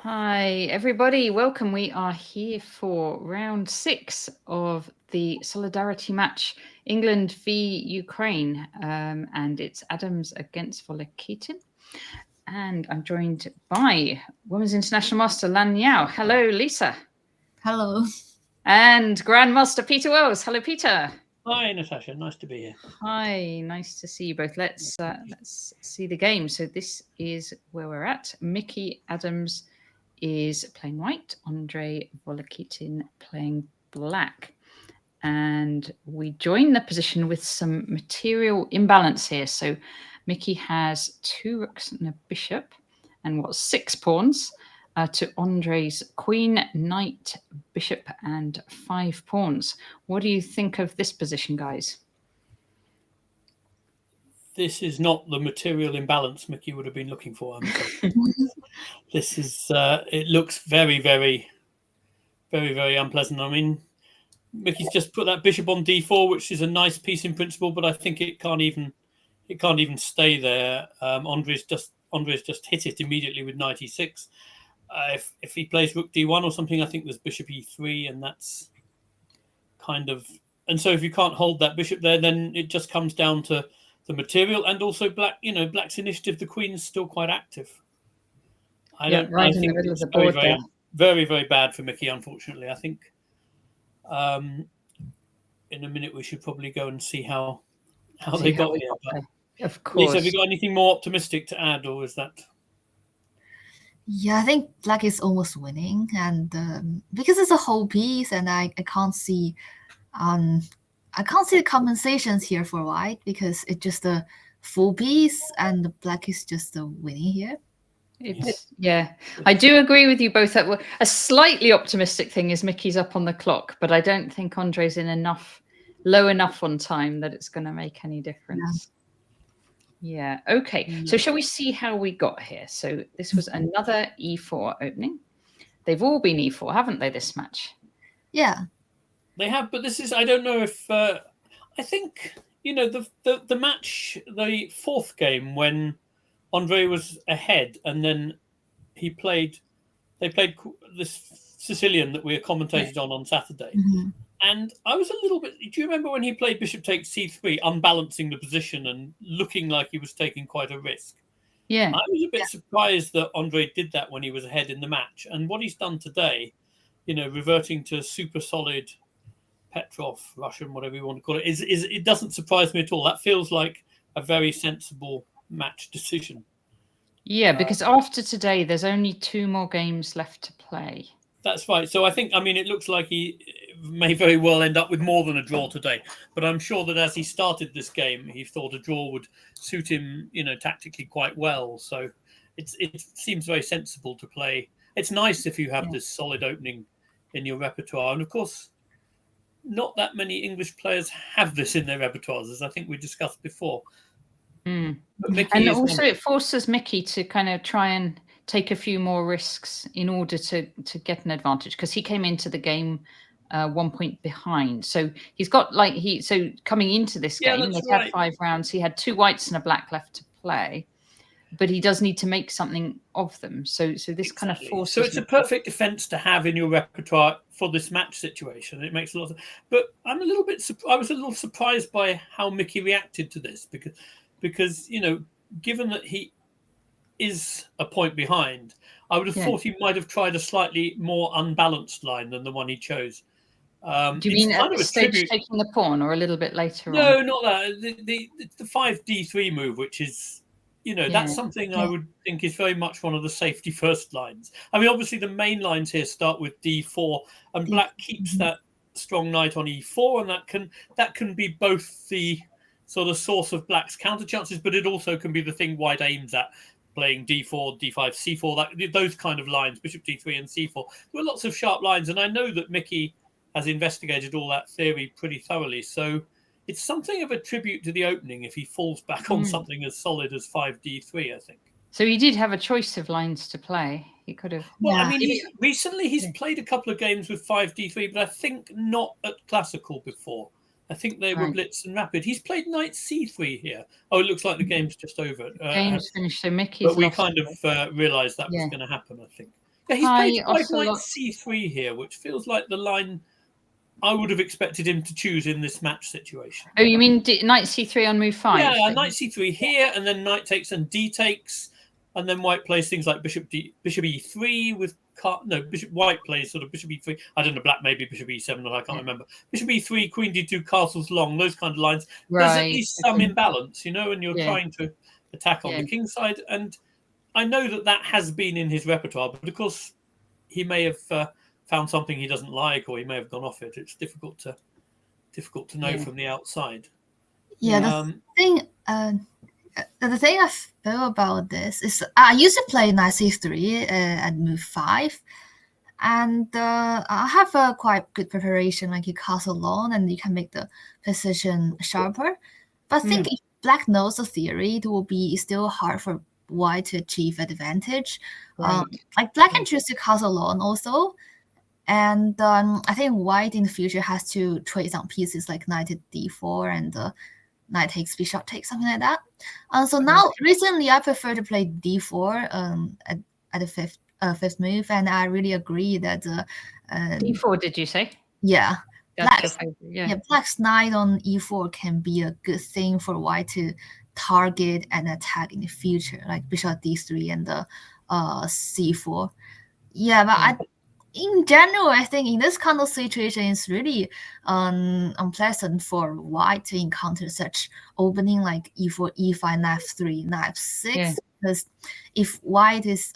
Hi, everybody. Welcome. We are here for round 6 of the solidarity match, England v Ukraine. And it's Adams against Volikitin. And I'm joined by Women's International Master Lan Yao. Hello, Lisa. Hello. And Grandmaster Peter Wells. Hello, Peter. Hi, Natasha. Nice to be here. Hi, nice to see you both. Let's see the game. So this is where we're at. Mickey Adams is playing white, Andrei Volikitin playing black. And we join the position with some material imbalance here. So Mickey has 2 rooks and a bishop and 6 pawns to Andrei's queen, knight, bishop, and 5 pawns. What do you think of this position, guys? This is not the material imbalance Mickey would have been looking for. This is, it looks very, very, very, very unpleasant. I mean, Mickey's just put that bishop on d4, which is a nice piece in principle, but I think it can't even stay there. Andrei's just hit it immediately with knight e6. If he plays rook d1 or something, I think there's bishop e3, and that's kind of, and so if you can't hold that bishop there, then it just comes down to the material, and also black's initiative. The queen's still quite active. I think it's very, very, very, very bad for Mickey, unfortunately. I think in a minute we should probably go and see how they got here. But of course. Lisa, have you got anything more optimistic to add, or is that? Yeah, I think black is almost winning, and because it's a whole piece, and I can't see the compensations here for white, because it's just a full piece and the black is just a winning here. Yeah, I do agree with you both. That a slightly optimistic thing is Mickey's up on the clock, but I don't think Andrei's in low enough on time that it's going to make any difference. Yeah. Okay. So shall we see how we got here? So this was another e4 opening. They've all been e4, haven't they, this match? Yeah. They have, but this is, I don't know if, I think, the match, the 4th game when Andrei was ahead, and then they played this Sicilian that we commentated on Saturday. Mm-hmm. And I was a little bit, do you remember when he played bishop takes c3, unbalancing the position and looking like he was taking quite a risk? Yeah. I was a bit surprised that Andrei did that when he was ahead in the match. And what he's done today, reverting to super solid Petrov, Russian, whatever you want to call it, is it doesn't surprise me at all. That feels like a very sensible match decision. Yeah, because after today, there's only 2 more games left to play. That's right. So I think, it looks like he may very well end up with more than a draw today. But I'm sure that as he started this game, he thought a draw would suit him, tactically quite well. So it seems very sensible to play. It's nice if you have this solid opening in your repertoire. And of course, not that many English players have this in their repertoires, as I think we discussed before. And also it forces Mickey to kind of try and take a few more risks in order to get an advantage, because he came into the game 1 point behind. So he's got coming into this game, they've had 5 rounds. He had 2 whites and a black left to play, but he does need to make something of them. So this kind of forces. So it's a perfect defense to have in your repertoire for this match situation. It makes a lot of. But I was a little surprised by how Mickey reacted to this, because given that he is a point behind, I would have thought he might have tried a slightly more unbalanced line than the one he chose. Do you mean at this stage taking the pawn, or a little bit later on? No, not that. The 5d3 move, which is, that's something I would think is very much one of the safety first lines. Obviously the main lines here start with d4, and black keeps that strong knight on e4, and that can be both the sort of source of black's counter chances, but it also can be the thing white aims at, playing d4, d5, c4, those kind of lines, bishop d3 and c4. There were lots of sharp lines, and I know that Mickey has investigated all that theory pretty thoroughly. So it's something of a tribute to the opening if he falls back on something as solid as 5d3, I think. So he did have a choice of lines to play. He could have. Well, recently he's played a couple of games with 5d3, but I think not at classical before. I think they were blitz and rapid. He's played knight c3 here. Oh, it looks like the game's just over. Game's finished, so Mickey's But we kind of realised that was going to happen, I think. Yeah, he's Hi, played white Ocelot. c3 here, which feels like the line I would have expected him to choose in this match situation. Oh, you mean knight c3 on move 5? Yeah, knight c3 here, and then knight takes and d takes, and then white plays things like bishop e3 with white plays sort of bishop e3. I don't know, black maybe bishop e7, or I can't remember. Bishop e3, queen d2, castles long, those kind of lines. Right. There's at least some imbalance, and you're trying to attack on the king side. And I know that has been in his repertoire, but of course he may have found something he doesn't like, or he may have gone off it. It's difficult to know from the outside. Yeah, the thing I feel about this is I used to play knight c3 at move 5, and I have a quite good preparation, like you castle long and you can make the position sharper. But I think if black knows the theory, it will be still hard for white to achieve advantage. Right. Like black can choose to castle long also. And I think white in the future has to trade some pieces like knight to d4 and knight takes, bishop takes, something like that. So now recently I prefer to play d4 at the fifth move, and I really agree that d4, did you say? Yeah. That's Black's knight on e4 can be a good thing for white to target and attack in the future, like bishop d3 and c4. Yeah, but in general, I think in this kind of situation, it's really unpleasant for white to encounter such opening like e4, e5, knight 3, knight 6. Because if white is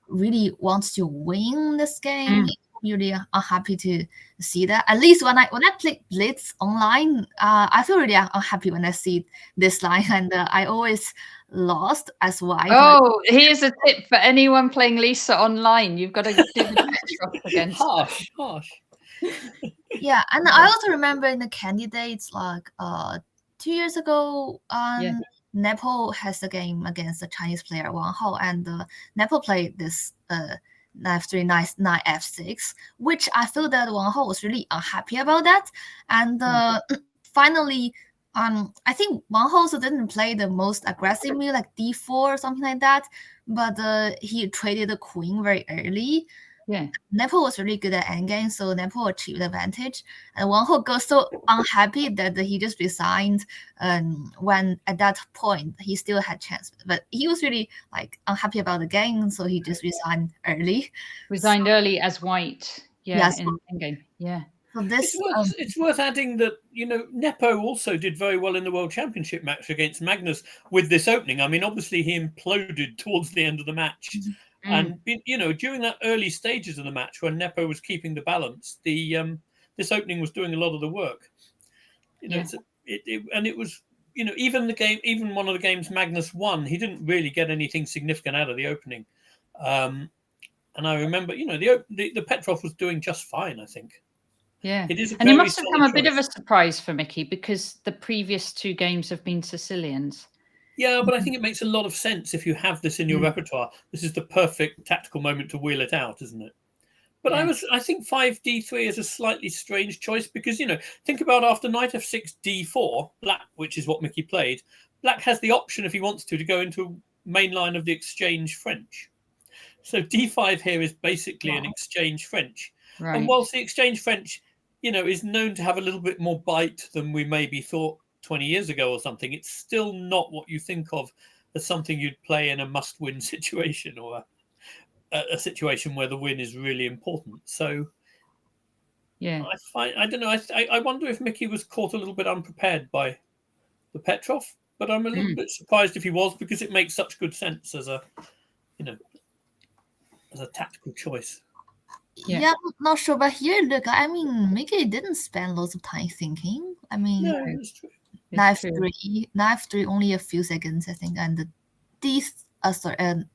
really wants to win this game, really unhappy to see that. At least when I play Blitz online, I feel really unhappy when I see this line, and I always lost as white. Oh, here's a tip for anyone playing Lisa online. You've got to do the Petrov against harsh. Yeah, and I also remember in the candidates like 2 years ago, Nepal has a game against a Chinese player Wang Hao, and Nepal played this knight 3, knight f6, which I feel that Wang Hao was really unhappy about that. And finally, I think Wang Hao also didn't play the most aggressive move like d4 or something like that, but he traded the queen very early. Yeah, Nepal was really good at endgame, so Nepal achieved advantage. And Wang Hao got so unhappy that he just resigned. When at that point he still had chance, but he was really like unhappy about the game, so he just resigned early. Early as white. In endgame. Yeah. So this it's worth adding that Nepo also did very well in the World Championship match against Magnus with this opening. I mean, obviously he imploded towards the end of the match. And during that early stages of the match when Nepo was keeping the balance, this opening was doing a lot of the work. It was even one of the games Magnus won, he didn't really get anything significant out of the opening. And I remember, the Petrov was doing just fine, I think. Yeah, it is and it must have come a bit of a surprise for Mickey because the previous 2 games have been Sicilians. Yeah, but I think it makes a lot of sense if you have this in your repertoire. This is the perfect tactical moment to wheel it out, isn't it? But I think 5d3 is a slightly strange choice because, think about after knight f6, d4, black, which is what Mickey played, black has the option if he wants to go into main line of the exchange French. So d5 here is basically an exchange French. Right. And whilst the exchange French, is known to have a little bit more bite than we maybe thought 20 years ago or something, it's still not what you think of as something you'd play in a must-win situation or a situation where the win is really important. So I don't know. I wonder if Mickey was caught a little bit unprepared by the Petrov, but I'm a little bit surprised if he was, because it makes such good sense as a tactical choice. Yeah, I'm not sure, but here, look, I mean, Mickey didn't spend lots of time thinking. I mean, no, it's true. Knife 3 only a few seconds, I think, and the D3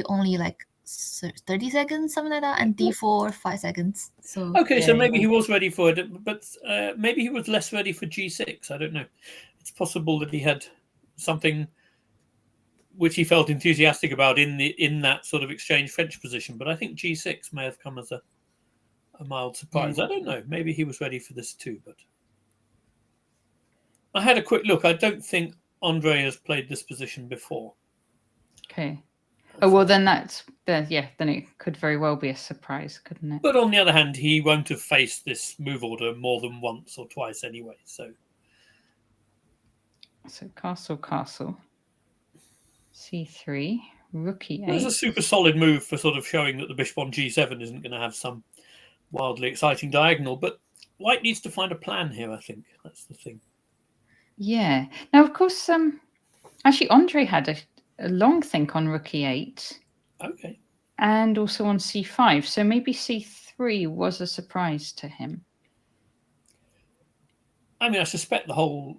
only like 30 seconds, something like that, and D4 5 seconds. So so maybe he was ready for it, but maybe he was less ready for G6. I don't know. It's possible that he had something which he felt enthusiastic about in that sort of exchange French position, but I think G6 may have come as a mild surprise. I don't know. Maybe he was ready for this too, but I had a quick look. I don't think Andrei has played this position before. Okay. Oh, well, then then it could very well be a surprise, couldn't it? But on the other hand, he won't have faced this move order more than once or twice anyway. So castle, c3, rook e8. There's a super solid move for sort of showing that the bishop on g7 isn't going to have some wildly exciting diagonal. But white needs to find a plan here, I think. That's the thing. Yeah. Now, of course, actually, Andrei had a long think on rook e8. Okay. And also on c5. So maybe c3 was a surprise to him. I mean, I suspect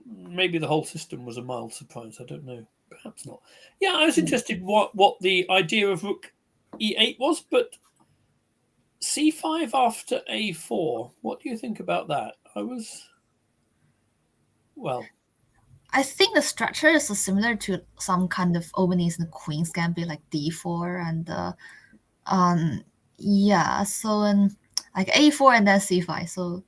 maybe the whole system was a mild surprise. I don't know. Perhaps not. Yeah, I was interested what the idea of rook e8 was, but c5 after a4. What do you think about that? I think the structure is similar to some kind of openings in the Queen's Gambit, like d4 and yeah. So like a4 and then c5. So,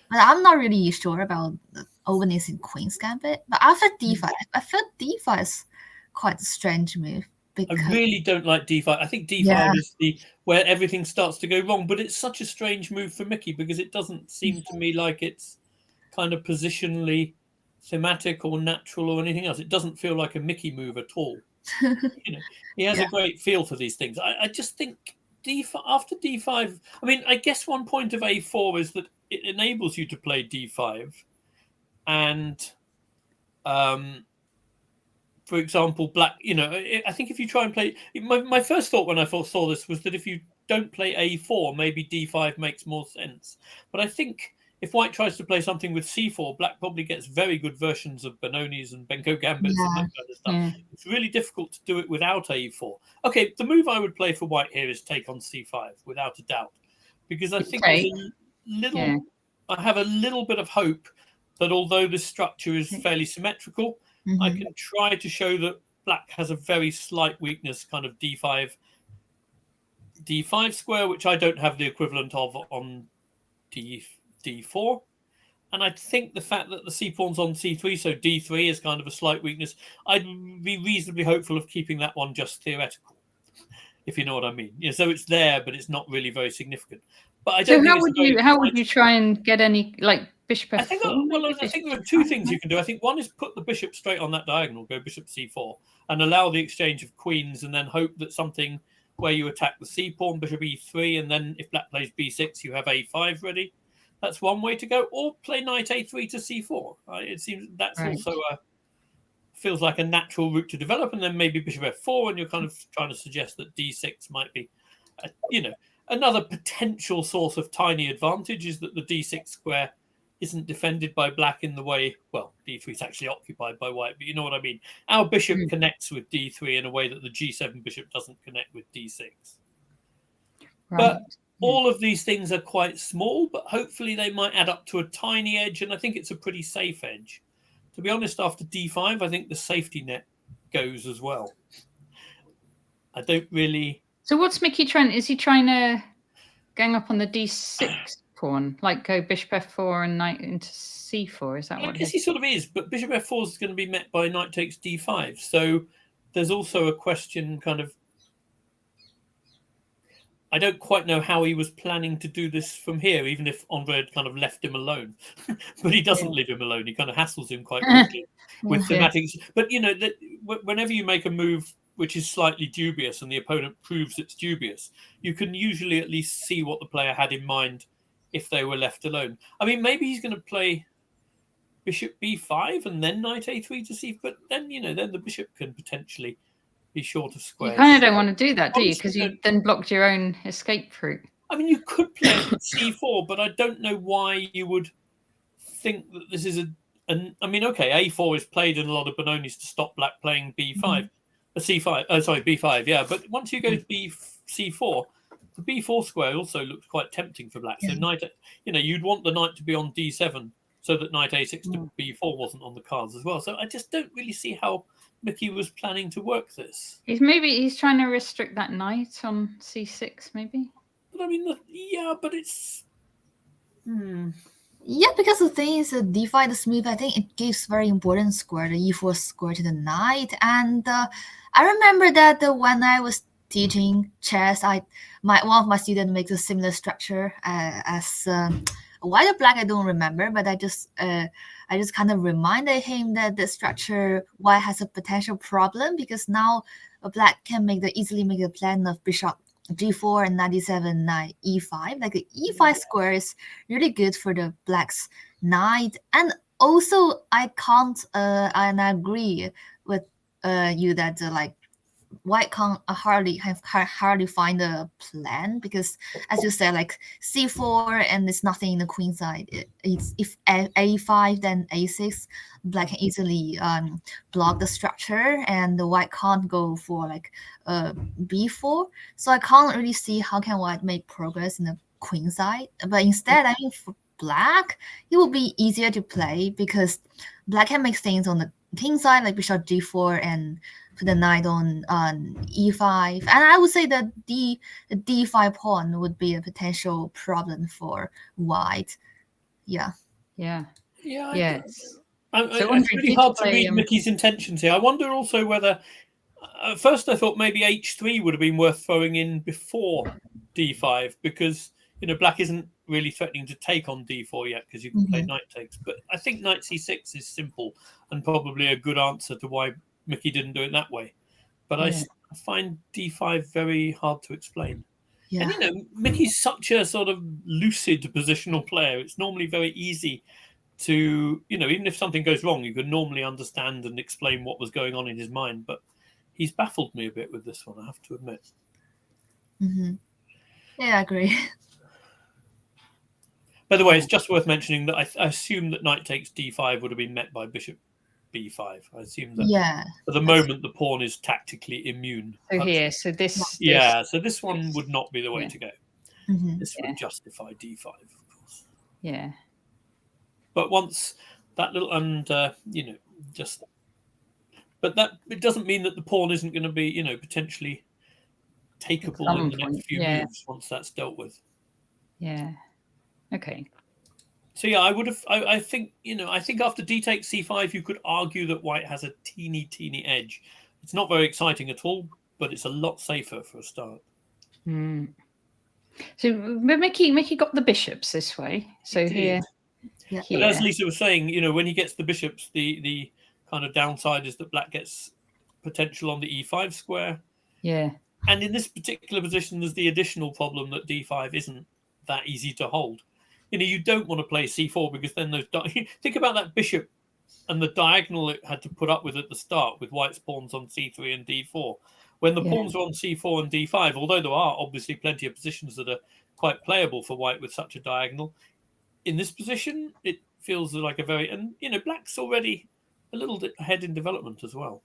but I'm not really sure about the openings in Queen's Gambit. But after d5, I feel d5 is quite a strange move. Because, I really don't like d5. I think d5 is where everything starts to go wrong. But it's such a strange move for Mickey because it doesn't seem to me like it's kind of positionally thematic or natural or anything else. It doesn't feel like a Mickey move at all. He has a great feel for these things. I just think d5 after d5. I mean, I guess one point of a4 is that it enables you to play d5, and for example, black. I think if you try and play, my first thought when I first saw this was that if you don't play a4, maybe d5 makes more sense. But I think if white tries to play something with c4, black probably gets very good versions of Benoni's and Benko Gambits and that kind of stuff. It's really difficult to do it without a4. Okay, the move I would play for white here is take on c5, without a doubt. Because I think there's a little... I have a little bit of hope that although the structure is fairly symmetrical, I can try to show that black has a very slight weakness, kind of d5 square, which I don't have the equivalent of on d4. And I think the fact that the c-pawn's on c3, so d3 is kind of a slight weakness, I'd be reasonably hopeful of keeping that one just theoretical, if you know what I mean. So it's there, but it's not really very significant. But I don't how would you try and get any, like, bishop f4? I think there are two things you can do. I think one is put the bishop straight on that diagonal, go bishop c4, and allow the exchange of queens, and then hope that something where you attack the c-pawn, bishop e3, and then if black plays b6, you have a5 ready. That's one way to go. Or play knight a3 to c4. It seems that's also feels like a natural route to develop, and then maybe bishop f4, and you're kind of trying to suggest that d6 might be, another potential source of tiny advantage is that the d6 square isn't defended by black in the way, well, d3 is actually occupied by white, but you know what I mean. Our bishop connects with d3 in a way that the g7 bishop doesn't connect with d6. But all of these things are quite small, but hopefully they might add up to a tiny edge, and I think it's a pretty safe edge. To be honest, after d5, I think the safety net goes as well. I don't really... So what's Mickey trying? Is he trying to gang up on the d6 pawn, like go bishop f4 and knight into c4? Is that what? I guess he sort of is, but bishop f4 is going to be met by knight takes d5. So there's also a question, kind of. I don't quite know how he was planning to do this from here, even if Andrei had kind of left him alone. But he doesn't leave him alone. He kind of hassles him quite quickly with thematics. But whenever you make a move which is slightly dubious and the opponent proves it's dubious, you can usually at least see what the player had in mind if they were left alone. I mean, maybe he's going to play bishop b5 and then knight a3 to c, but then, then the bishop can potentially be short of squares. You kind of don't want to do that, do you? Because you then blocked your own escape route. I mean, you could play c4, but I don't know why you would think that this is I mean, okay, a4 is played in a lot of Benoni's to stop black playing b5. C5, b5, yeah. But once you go to c4, the b4 square also looks quite tempting for black. So knight, you'd want the knight to be on d7 so that knight a6 to b4 wasn't on the cards as well. So I just don't really see how Mickey was planning to work this. He's trying to restrict that knight on c6, maybe. But I mean, but it's. Yeah, because the thing is, d5 the smooth, I think it gives very important square, the e4 square to the knight. And I remember that when I was teaching chess, one of my students makes a similar structure as white or black. I don't remember, but I just kind of reminded him that the structure white has a potential problem because now black can easily make the plan of bishop g4 and 97 knight e5. Like the e5 square is really good for the black's knight. And also I can't and I agree with you that like white can't hardly find a plan because as you said, like c4 and there's nothing in the queen side. It's if a5 then a6, black can easily block the structure and the white can't go for like b4. So I can't really see how can white make progress in the queen side. But instead, I mean, for black it will be easier to play because black can make things on the king side like bishop g4 and put the knight on e5. And I would say that the d5 pawn would be a potential problem for white. Yeah. Yeah. Yes. So it's really hard to read Mickey's intentions here. I wonder also whether at first I thought maybe h3 would have been worth throwing in before d5 because black isn't really threatening to take on d4 yet because you can play knight takes. But I think knight c6 is simple and probably a good answer to why Mickey didn't do it that way. But I find d5 very hard to explain. Yeah. And Mickey's such a sort of lucid positional player. It's normally very easy to, even if something goes wrong, you can normally understand and explain what was going on in his mind. But he's baffled me a bit with this one, I have to admit. Yeah, I agree. By the way, it's just worth mentioning that I assume that knight takes d5 would have been met by bishop b5. I assume that for the moment the pawn is tactically immune. So here, so this. So this one would not be the way to go. This would justify d5, of course. Yeah. But once that little but that it doesn't mean that the pawn isn't going to be potentially takeable in the next few moves once that's dealt with. Yeah. Okay. So yeah, I think after d takes c5 you could argue that white has a teeny edge. It's not very exciting at all, but it's a lot safer for a start. So Mickey got the bishops this way. So here. But as Lisa was saying, when he gets the bishops, the kind of downside is that black gets potential on the e5 square. Yeah. And in this particular position, there's the additional problem that d5 isn't that easy to hold. You don't want to play c4 because then those think about that bishop and the diagonal it had to put up with at the start with white's pawns on c3 and d4. When the pawns are on c4 and d5, although there are obviously plenty of positions that are quite playable for white with such a diagonal, in this position it feels like a very black's already a little bit ahead in development as well.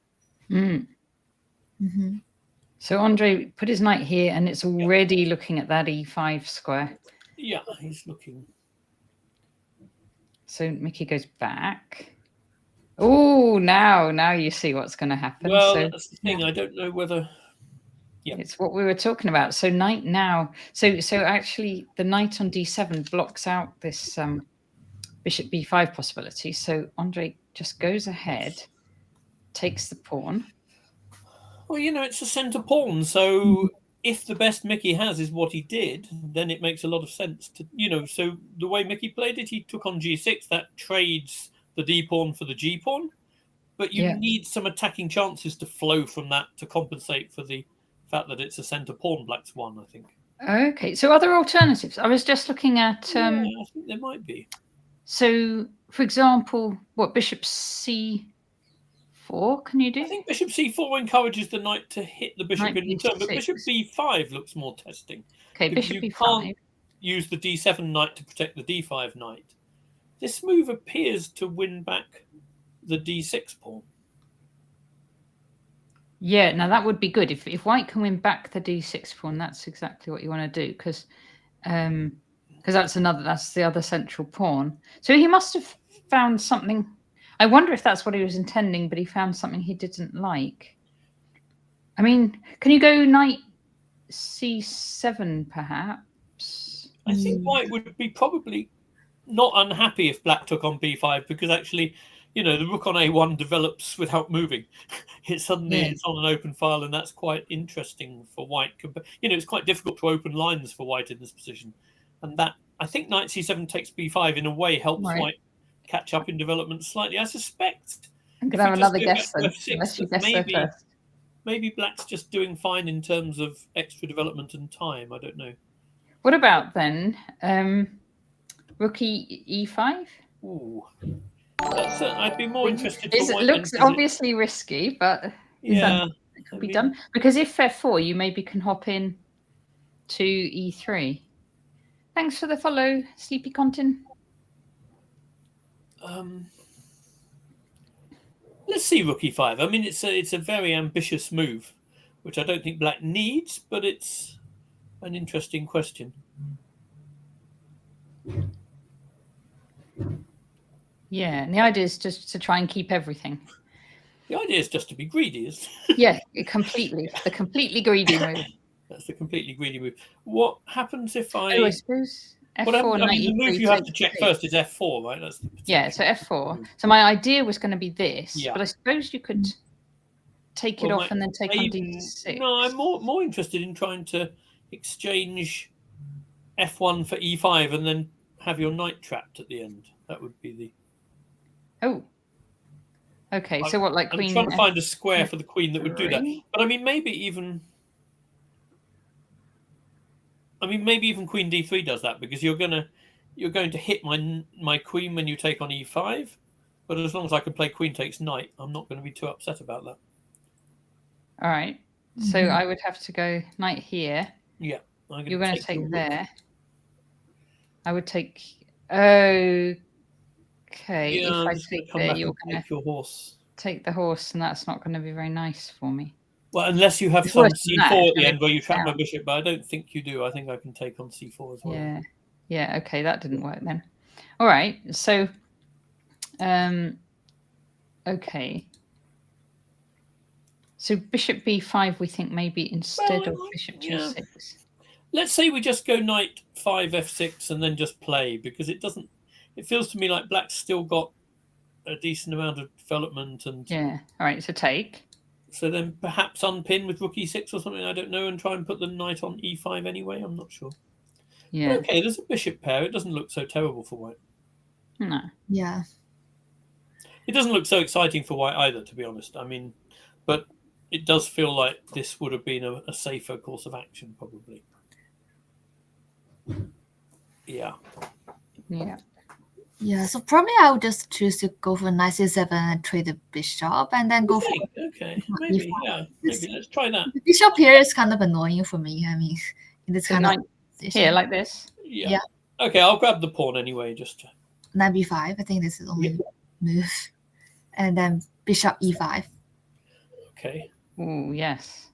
So Andrei put his knight here and it's already looking at that e5 square. Yeah, he's looking. So Mickey goes back. Oh, now you see what's going to happen. Well, that's the thing. I don't know whether. Yeah, it's what we were talking about. So knight now. So actually, the knight on d7 blocks out this bishop b5 possibility. So Andrei just goes ahead, takes the pawn. Well, it's a center pawn, so if the best Mickey has is what he did, then it makes a lot of sense to, so the way Mickey played it, he took on g6, that trades the d pawn for the g pawn, but you need some attacking chances to flow from that to compensate for the fact that it's a center pawn black's won, I think. Okay, so other alternatives? I was just looking at. I think there might be. So, for example, what bishop c4 can you do? I think bishop c4 encourages the knight to hit the bishop in return, but bishop b5 looks more testing. Okay, bishop b5. Can't use the d7 knight to protect the d5 knight. This move appears to win back the d6 pawn. Yeah, now that would be good. If white can win back the d6 pawn, that's exactly what you want to do, because that's the other central pawn. So he must have found something. I wonder if that's what he was intending, but he found something he didn't like. I mean, can you go knight c7 perhaps? I think white would be probably not unhappy if black took on b5, because actually, the rook on a1 develops without moving. It's on an open file, and that's quite interesting for white. It's quite difficult to open lines for white in this position, and that, I think, knight c7 takes b5 in a way helps white catch up in development slightly. I suspect I'm gonna have another guess then, f6, unless you guess there first. Maybe black's just doing fine in terms of extra development and time. I don't know. What about then rook e5? Ooh, I'd be more interested. It looks obviously risky, but yeah, it could be done, because if f4, you maybe can hop in to e3. Thanks for the follow, Sleepy Contin. Let's see rook e5. I mean, it's a very ambitious move, which I don't think black needs, but it's an interesting question. Yeah, and the idea is just to try and keep everything. The idea is just to be greedy, is yeah, the completely greedy move. That's the completely greedy move. What happens if I? Oh, I suppose f4. The move you have to check first is f4, right? That's so f4. Move. So my idea was going to be this, but I suppose you could take it off and then take on d6. No, I'm more interested in trying to exchange f1 for e5 and then have your knight trapped at the end. That would be the. Oh. Okay, so what, like queen? I'm trying to find a square for the queen that would do that. But I mean, maybe even queen d3 does that, because you're going to hit my queen when you take on e5. But as long as I can play queen takes knight, I'm not going to be too upset about that. All right. So I would have to go knight here. Yeah. You're going to take there. I would take. Okay. Yeah, if I take there, you're going to take your horse. Take the horse, and that's not going to be very nice for me. Well, unless you have some c4 at the end where you trap my bishop, but I don't think you do. I think I can take on c4 as well. Yeah. Okay, that didn't work then. All right. So, okay. So bishop b5, we think maybe instead of bishop g6. Let's say we just go knight 5 f6 and then just play, because it doesn't. It feels to me like black's still got a decent amount of development and. Yeah. All right. So take. So then perhaps unpin with rook e6 or something. I don't know, and try and put the knight on e5 anyway. I'm not sure. Yeah. But okay, there's a bishop pair. It doesn't look so terrible for white. No. Yeah. It doesn't look so exciting for white either, to be honest. I mean, but it does feel like this would have been a safer course of action, probably. Yeah. Yeah. Yeah, so probably I would just choose to go for knight c7 and trade the bishop, and then go for. Okay, maybe, yeah. Maybe let's try that. The bishop here is kind of annoying for me. I mean, in this kind of here, like this. Yeah. Okay, I'll grab the pawn anyway, just to. Knight b5. I think this is the only move, and then bishop e5. Okay. Oh yes.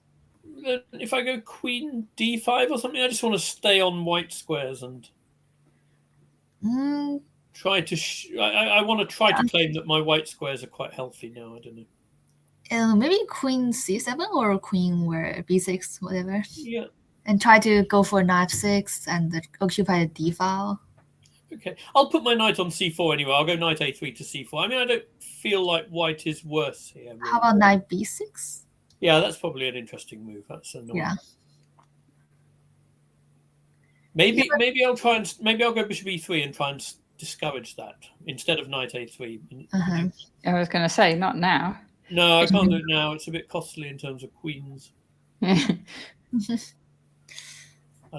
Then if I go queen d5 or something, I just want to stay on white squares and. Try to. I want to try to claim that my white squares are quite healthy now. I don't know. Maybe queen c7 or queen where b6, whatever. Yeah. And try to go for knight f6 and occupy the d file. Okay, I'll put my knight on c4 anyway. I'll go knight a3 to c4. I mean, I don't feel like white is worse here. Really. How about knight b6? Yeah, that's probably an interesting move. That's annoying. Yeah. Maybe I'll try and I'll go bishop e3 and try and discourage that instead of knight a3. I was going to say not now. No, I can't do it now. It's a bit costly in terms of queens. I'd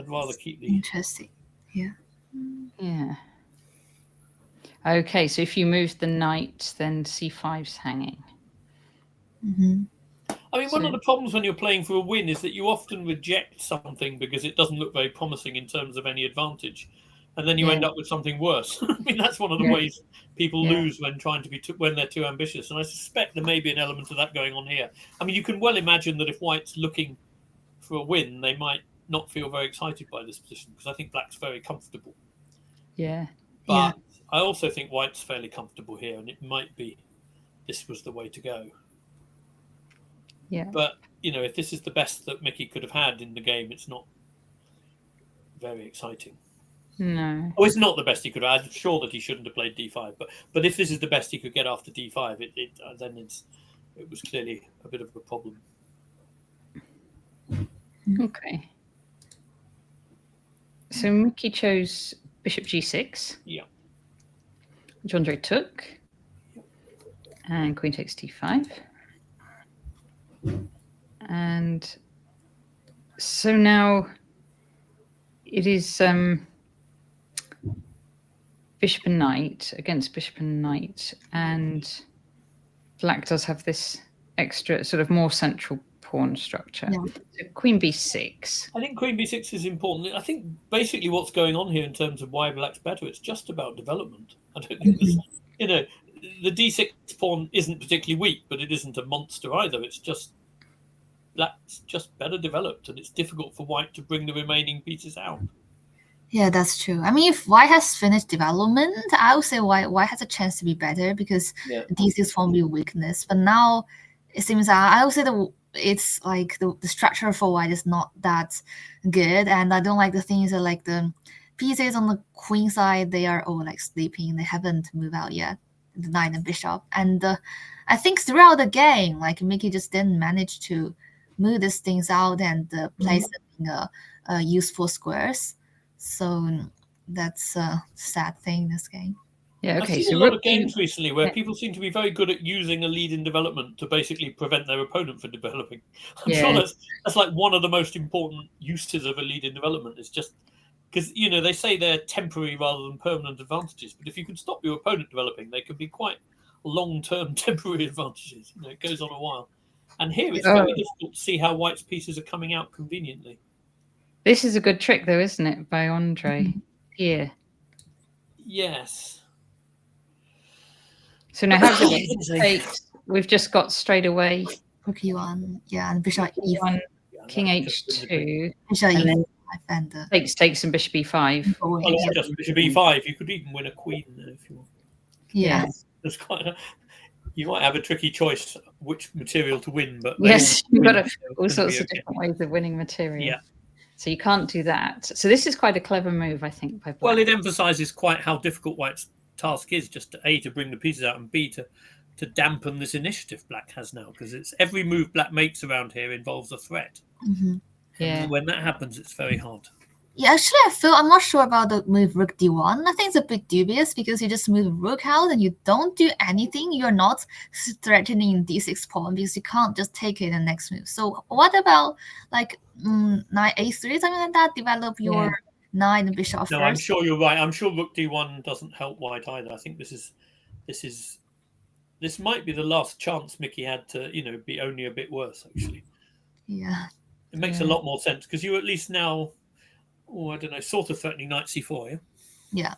rather keep the. Interesting. Yeah. Yeah. Okay, so if you move the knight, then c5's hanging. I mean, one of the problems when you're playing for a win is that you often reject something because it doesn't look very promising in terms of any advantage, and then you end up with something worse. I mean, that's one of the ways people lose when trying to be when they're too ambitious, and I suspect there may be an element of that going on here. I mean, you can well imagine that if white's looking for a win, they might not feel very excited by this position, because I think black's very comfortable. Yeah. But I also think white's fairly comfortable here, and it might be this was the way to go. Yeah. But, if this is the best that Mickey could have had in the game, it's not very exciting. No. Oh, it's not the best he could. I'm sure that he shouldn't have played d5. But if this is the best he could get after d5, then it was clearly a bit of a problem. Okay. So Mickey chose bishop g6. Yeah. Which Andrei took. And queen takes d5. And so now it is bishop and knight against bishop and knight. And black does have this extra sort of more central pawn structure. Yeah. So queen b6. I think queen b6 is important. I think basically what's going on here in terms of why black's better, it's just about development. I don't think there's, the d6 pawn isn't particularly weak, but it isn't a monster either. It's just black's just better developed, and it's difficult for white to bring the remaining pieces out. Yeah, that's true. I mean, if white has finished development, I would say white has a chance to be better because d6 won't be a weakness. But now it seems I would say it's like the structure for white is not that good, and I don't like the things that like the pieces on the queen side, they are all like sleeping. They haven't moved out yet, the knight and bishop. And I think throughout the game, like Mickey just didn't manage to move these things out and place them in useful squares. So that's a sad thing in this game. Yeah, okay. I've seen a lot of games recently where people seem to be very good at using a lead in development to basically prevent their opponent from developing. I'm sure that's like one of the most important uses of a lead in development. Is just because they say they're temporary rather than permanent advantages. But if you can stop your opponent developing, they can be quite long-term temporary advantages. It goes on a while. And here it's very difficult to see how white's pieces are coming out conveniently. This is a good trick, though, isn't it, by Andrei? Here. Yes. So now how do we we've just got straight away rook e1, and bishop e1, king h2, bishop e5, and takes and bishop e5. Well, just bishop e5. You could even win a queen there if you want. Yeah. There's you might have a tricky choice which material to win, but yes, you've got all sorts of different ways of winning material. Yeah. So you can't do that. So this is quite a clever move, I think, by black. Well, it emphasises quite how difficult white's task is, just to bring the pieces out, and B, to dampen this initiative black has now, because it's every move black makes around here involves a threat. Yeah. And when that happens, it's very hard. Yeah, actually, I'm not sure about the move rook d1. I think it's a bit dubious because you just move rook out and you don't do anything. You're not threatening d6 pawn because you can't just take it in the next move. So what about like knight a3, something like that? Develop your knight and bishop first. No, I'm sure you're right. I'm sure rook d1 doesn't help white either. I think this might be the last chance Mickey had to be only a bit worse, actually. Yeah. It makes a lot more sense because you at least now, I don't know, sort of threatening knight c4, yeah?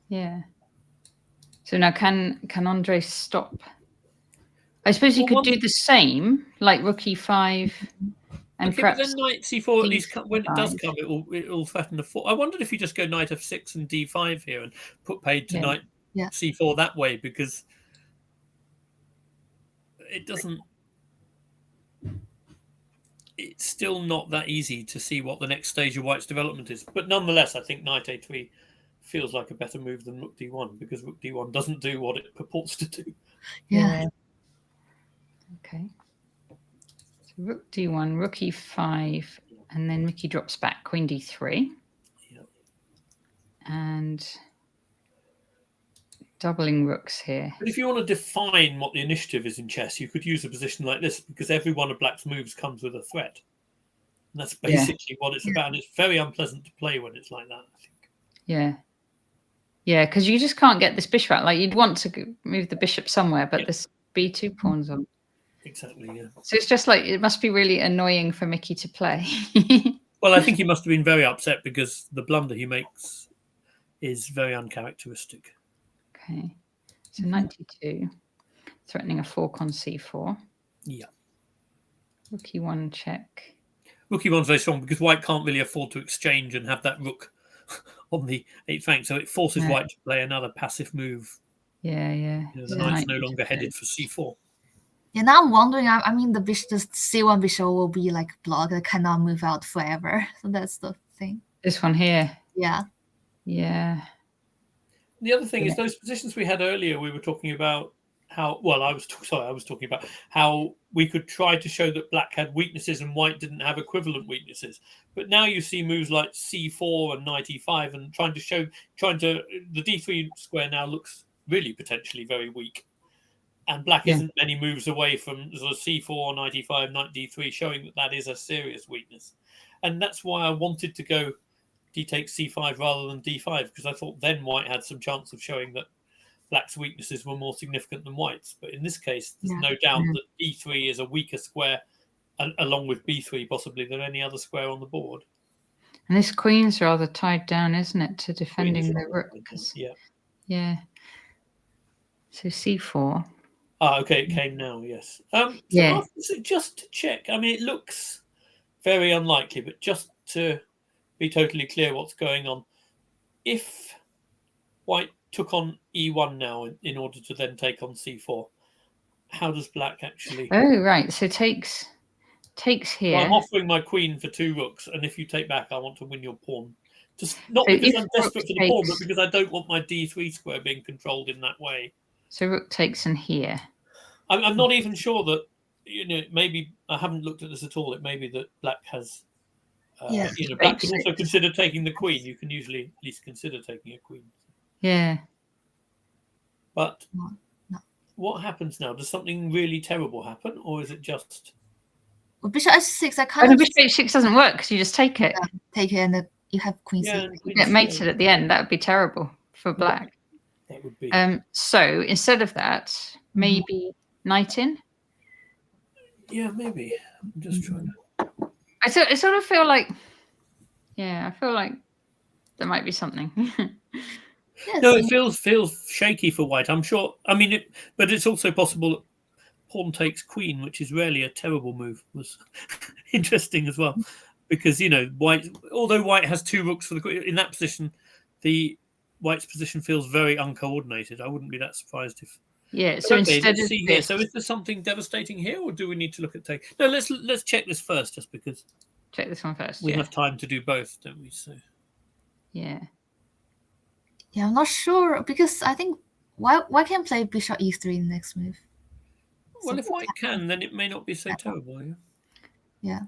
Yeah. So now can Andrei stop? I suppose he could do the same, like rook e5, and perhaps but then knight c4 at least when it does come, it will threaten the 4. I wondered if you just go knight f6 and d5 here and put paid to knight c4 that way, because it doesn't. It's still not that easy to see what the next stage of white's development is. But nonetheless, I think knight a3 feels like a better move than rook d1, because rook d1 doesn't do what it purports to do. Yeah. Okay. So rook d1, rook e5, and then Mickey drops back, queen d3. Yep. And doubling rooks here. But if you want to define what the initiative is in chess, you could use a position like this, because every one of black's moves comes with a threat. And that's basically what it's about. And it's very unpleasant to play when it's like that, I think. Yeah. Yeah, because you just can't get this bishop out. Like, you'd want to move the bishop somewhere, but this b2 pawn's on. Exactly, yeah. So it's just like, it must be really annoying for Mickey to play. Well, I think he must have been very upset because the blunder he makes is very uncharacteristic. Okay, so 92, threatening a fork on c4. Yeah. Rook e1 check. Rook e1's very strong because white can't really afford to exchange and have that rook on the 8th rank, so it forces white to play another passive move. Yeah. The knight's no longer headed for c4. Yeah, now I'm wondering, I mean, the bishop, the c1 bishop will be like blocked. It cannot move out forever. So that's the thing. This one here. Yeah. Yeah. The other thing is those positions we had earlier. We were talking about how I was talking about how we could try to show that black had weaknesses and white didn't have equivalent weaknesses. But now you see moves like c4 and knight e5 and the d3 square now looks really potentially very weak. And black isn't many moves away from sort of c4, knight e5, knight d3, showing that is a serious weakness. And that's why I wanted to go d takes c5 rather than d5, because I thought then white had some chance of showing that black's weaknesses were more significant than white's. But in this case, there's no doubt that d3 is a weaker square, along with b3 possibly, than any other square on the board. And this queen's rather tied down, isn't it, to defending the rook? Yeah. So c4. Okay, it came now, yes. So just to check, I mean, it looks very unlikely, but just to be totally clear what's going on, if white took on e1 now in order to then take on c4, how does black actually... Oh, right, so takes here. Well, I'm offering my queen for 2 rooks, and if you take back, I want to win your pawn. Just not because I'm desperate for the pawn, but because I don't want my d3 square being controlled in that way. So rook takes in here. I'm not even sure that, maybe I haven't looked at this at all. It may be that black has, black can also consider taking the queen. You can usually at least consider taking a queen. Yeah. But what happens now? Does something really terrible happen, or is it just... Well, bishop h6, bishop h6 doesn't work because you just take it. Yeah, take it, and then you have queen c. You get mated at the end. That would be terrible for black. That would be. So instead of that, maybe knight in. Yeah, maybe. I'm just trying to... I sort of feel like, I feel like there might be something. No, it feels shaky for white. I'm sure. I mean, but it's also possible that pawn takes queen, which is rarely a terrible move, was interesting as well, because white, although white has 2 rooks for the queen in that position, the white's position feels very uncoordinated. I wouldn't be that surprised if. Yeah. So instead of see here, so is there something devastating here, or do we need to look at take? No, let's check this first, just because. Check this one first. We have time to do both, don't we? So. Yeah. Yeah, I'm not sure, because I think why can't play bishop e3 in the next move? Well, if white can, then it may not be so terrible. Yeah.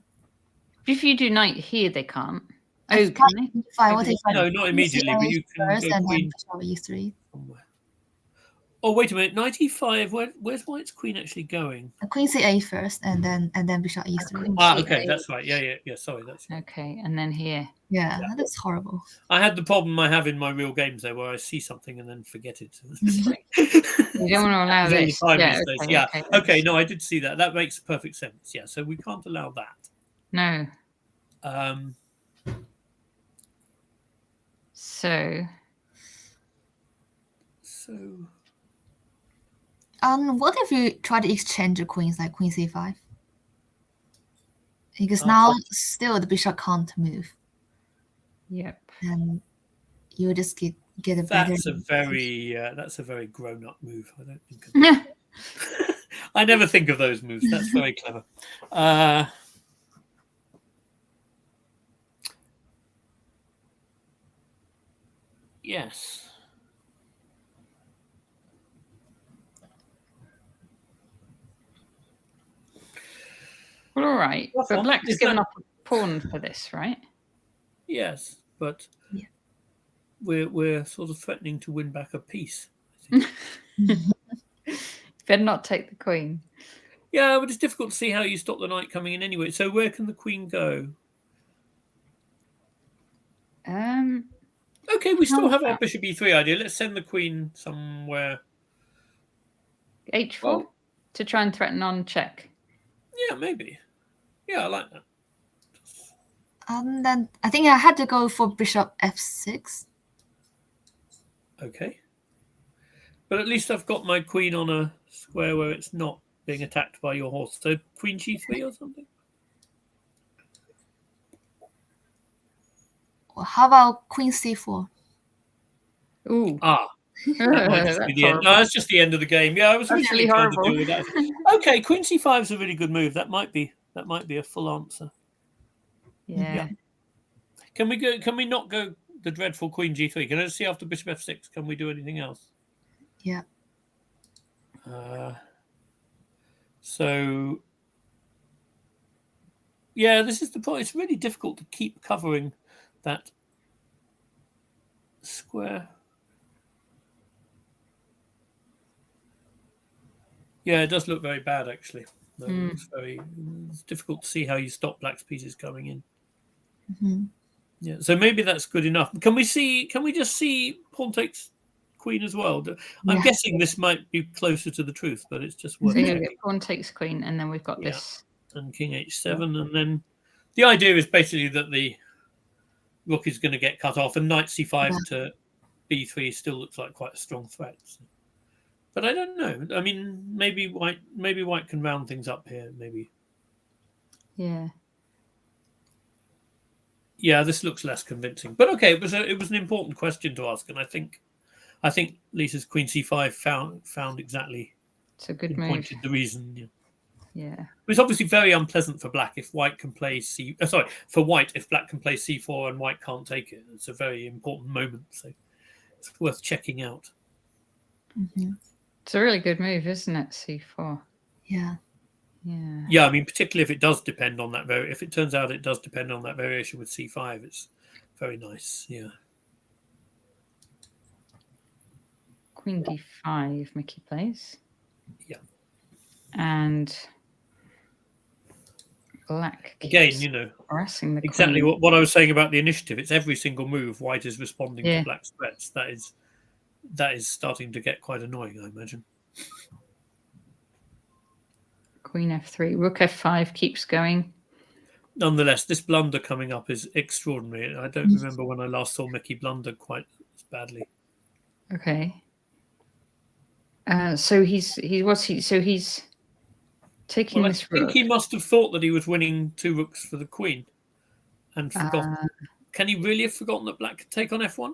If you do knight here, they can't. Oh, can they? No, not immediately, but you can first go and queen then bishop e3. somewhere. Oh, wait a minute, knight e5. Where's white's queen actually going? Queen c8 first, and then bishop e3. Okay, that's right. Yeah. Sorry, that's right. Okay, and then here. Yeah, that is horrible. I had the problem I have in my real games there, where I see something and then forget it. You don't want to allow this. Okay. No, I did see that. That makes perfect sense. Yeah, so we can't allow that. No. So. What if you try to exchange the queens, like queen c5? Because now still the bishop can't move. Yep. And you just get a better. That's a very grown-up move. I don't think. Of I never think of those moves. That's very clever. Yes. Well, all right. But black's given up a pawn for this, right? Yes, but we're sort of threatening to win back a piece. Better not take the queen. Yeah, but it's difficult to see how you stop the knight coming in anyway. So where can the queen go? Okay, we still have our bishop e3 idea. Let's send the queen somewhere. h4 to try and threaten on check. Yeah, maybe. Yeah, I like that. Then I think I had to go for bishop f6. Okay. But at least I've got my queen on a square where it's not being attacked by your horse. So queen g3 or something? Well, how about queen c4? Ooh. That might just be the end. No, that's just the end of the game. Yeah, I was really trying to deal with that. Okay, queen c5 is a really good move. That might be a full answer. Yeah. Can we go? Can we not go the dreadful Queen G3? Can I just see after Bishop F6? Can we do anything else? Yeah. So yeah, this is the point. It's really difficult to keep covering that square. Yeah, it does look very bad, actually. No, it's difficult to see how you stop Black's pieces coming in. Mm-hmm. Yeah, so maybe that's good enough. Can we just see pawn takes queen as well? I'm guessing this might be closer to the truth, but it's just worth checking. Pawn takes queen, and then we've got this. And king h7, and then the idea is basically that the rook is going to get cut off, and knight c5 to b3 still looks like quite a strong threat. So. But I don't know. I mean, maybe white can round things up here. Maybe. Yeah. Yeah, this looks less convincing. But okay, it was an important question to ask, and I think Lisa's queen c5 found exactly. It's a good move. Pointed the reason. Yeah. It's obviously very unpleasant for black if white can play for white if black can play c4 and white can't take it. It's a very important moment, so it's worth checking out. Mm-hmm. It's a really good move, isn't it? c4. Yeah. Yeah. Yeah, I mean, particularly if it does depend on that if it turns out it does depend on that variation with c5, it's very nice. Yeah. Queen d5, Mickey plays. Yeah. And black again, harassing the exactly queen. what I was saying about the initiative. It's every single move white is responding to black's threats. That is starting to get quite annoying, I imagine. Queen f3, rook f5 keeps going. Nonetheless, this blunder coming up is extraordinary. I don't remember when I last saw Mickey blunder quite as badly. Okay. So he's taking this rook. I think he must have thought that he was winning 2 rooks for the queen and forgotten. Can he really have forgotten that black could take on f1?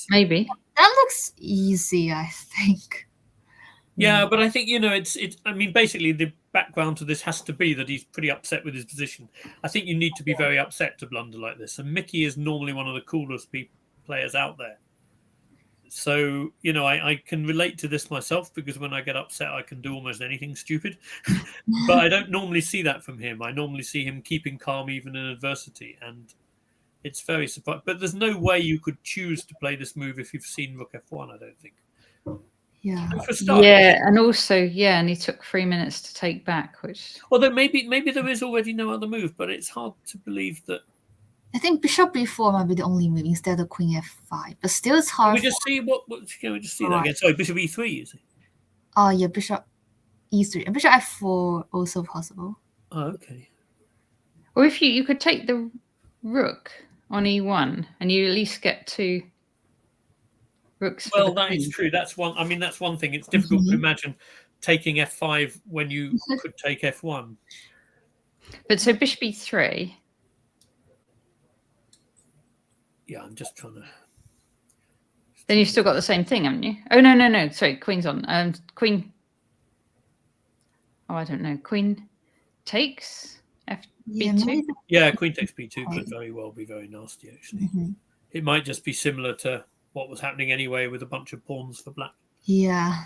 Maybe. That looks easy, I think. Yeah, but I think, it's. I mean, basically, the background to this has to be that he's pretty upset with his position. I think you need to be very upset to blunder like this. And Mickey is normally one of the coolest players out there. So, I can relate to this myself because when I get upset, I can do almost anything stupid. But I don't normally see that from him. I normally see him keeping calm even in adversity. And it's very surprising. But there's no way you could choose to play this move if you've seen rook f1, I don't think. Yeah. And also, and he took 3 minutes to take back, which. Although maybe there is already no other move, but it's hard to believe that. I think bishop b4 might be the only move instead of queen f5, but still it's hard. Can we just see can we just see that again? Sorry, bishop e3, is it? Oh yeah, bishop e3 and bishop f4 also possible. Oh, okay. Or if you could take the rook on e1 and you at least get 2 rooks. Well, that is true. That's one. I mean, that's one thing. It's difficult to imagine taking f5 when you could take f1. But so bishop e3. Yeah, I'm just trying to. Then you've still got the same thing, haven't you? Oh no. Sorry, queen's on. Queen. Oh, I don't know. Queen takes b2. Yeah, queen takes b2 could very well be very nasty. Actually, it might just be similar to what was happening anyway with a bunch of pawns for black. Yeah.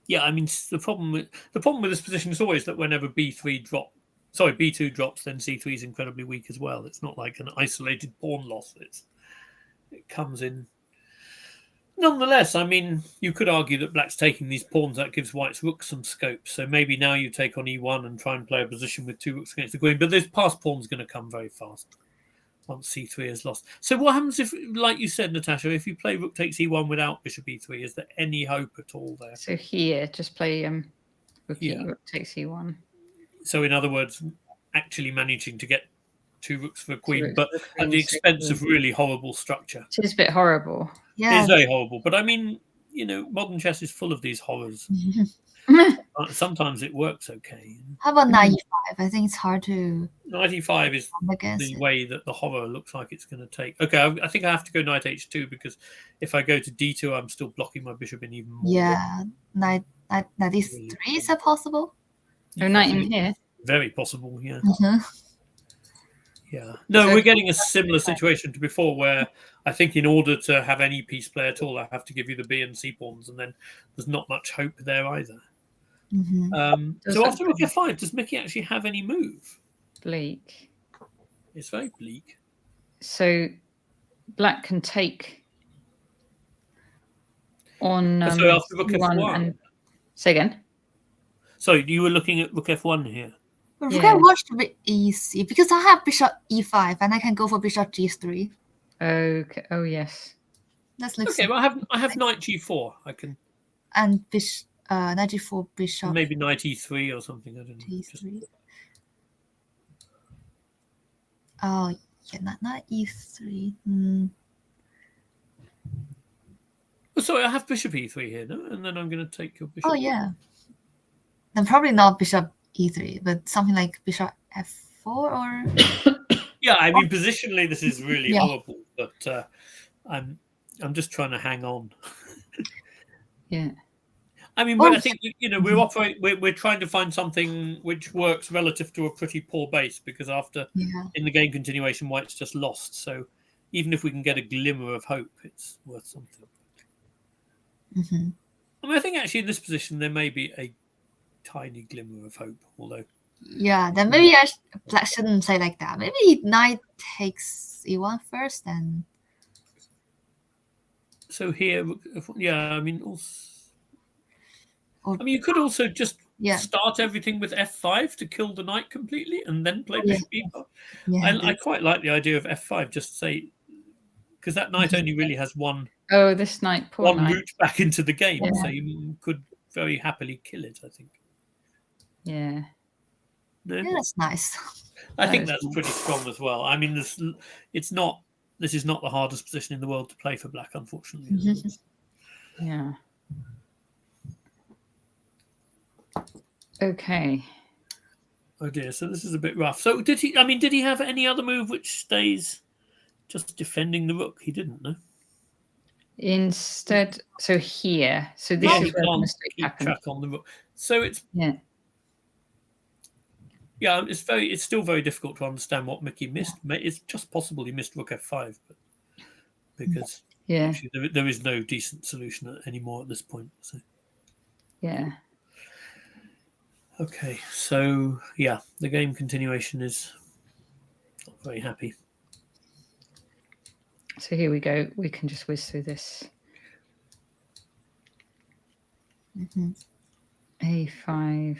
Yeah, I mean the problem with this position is always that whenever b2 drops, then c3 is incredibly weak as well. It's not like an isolated pawn loss. It comes in. Nonetheless, I mean, you could argue that black's taking these pawns. That gives white's rook some scope. So maybe now you take on e1 and try and play a position with 2 rooks against the queen. But this passed pawn's going to come very fast once c3 is lost. So what happens if, like you said, Natasha, if you play rook takes e1 without bishop e3? Is there any hope at all there? So here, just play rook takes e1. So in other words, actually managing to get 2 rooks for a queen, but at the expense of really horrible structure. It is a bit horrible. Yeah. It's very horrible. But I mean, modern chess is full of these horrors. Sometimes it works okay. How about knight e5? I think it's hard to. Knight e5 is the way that the horror looks like it's going to take. Okay, I think I have to go knight h2 because if I go to d2, I'm still blocking my bishop in even more. Yeah, knight e3, is that possible? Oh, knight in here. Very possible, yeah. Yeah. No, So- we're getting a similar situation to before, where I think in order to have any piece play at all, I have to give you the B and C pawns, and then there's not much hope there either. So after rook f5, does Mickey actually have any move? Bleak. It's very bleak. So black can take on So after rook C1 f1. and say again. Sorry, you were looking at rook f1 here. Rook Yeah. f1 should be easy because I have bishop e5 and I can go for bishop g3. Okay. Oh yes. That looks Okay, well I have knight g4. I can and knight g4 bishop maybe knight e3 or something. I don't know. g3. Oh yeah, not e3. Oh, sorry, I have bishop e3 here, no? And then I'm going to take your bishop. Oh yeah. Then probably not bishop e3, but something like bishop f4 or. Yeah, I mean positionally this is really Yeah. horrible, but I'm just trying to hang on. Yeah. I mean, Well, I think we're trying to find something which works relative to a pretty poor base, because after in the game continuation, White's just lost. So even if we can get a glimmer of hope, it's worth something. I mean, I think actually in this position there may be a tiny glimmer of hope, although. Yeah, then maybe black shouldn't play like that. Maybe knight takes e1 first, and. So here, yeah, I mean, you could also just start everything with f5 to kill the knight completely, and then play bishop e5. I quite like the idea of f5. Just say, because that knight only really has one. Oh, this knight, poor one knight. route back into the game, so you could very happily kill it. I think. Yeah. No? Yeah, that's nice. I think that's pretty strong as well. I mean, this is not the hardest position in the world to play for black, unfortunately. Yeah. Okay. Oh dear. So this is a bit rough. So did he have any other move which stays just defending the rook? He didn't, no? Instead, so here, so this is where the mistake happened. Track on the rook. So it's it's still very difficult to understand what Mickey missed. It's just possible he missed rook f5, but because actually there is no decent solution anymore at this point. So. Yeah. Okay, so the game continuation is not very happy. So here we go. We can just whiz through this. A5.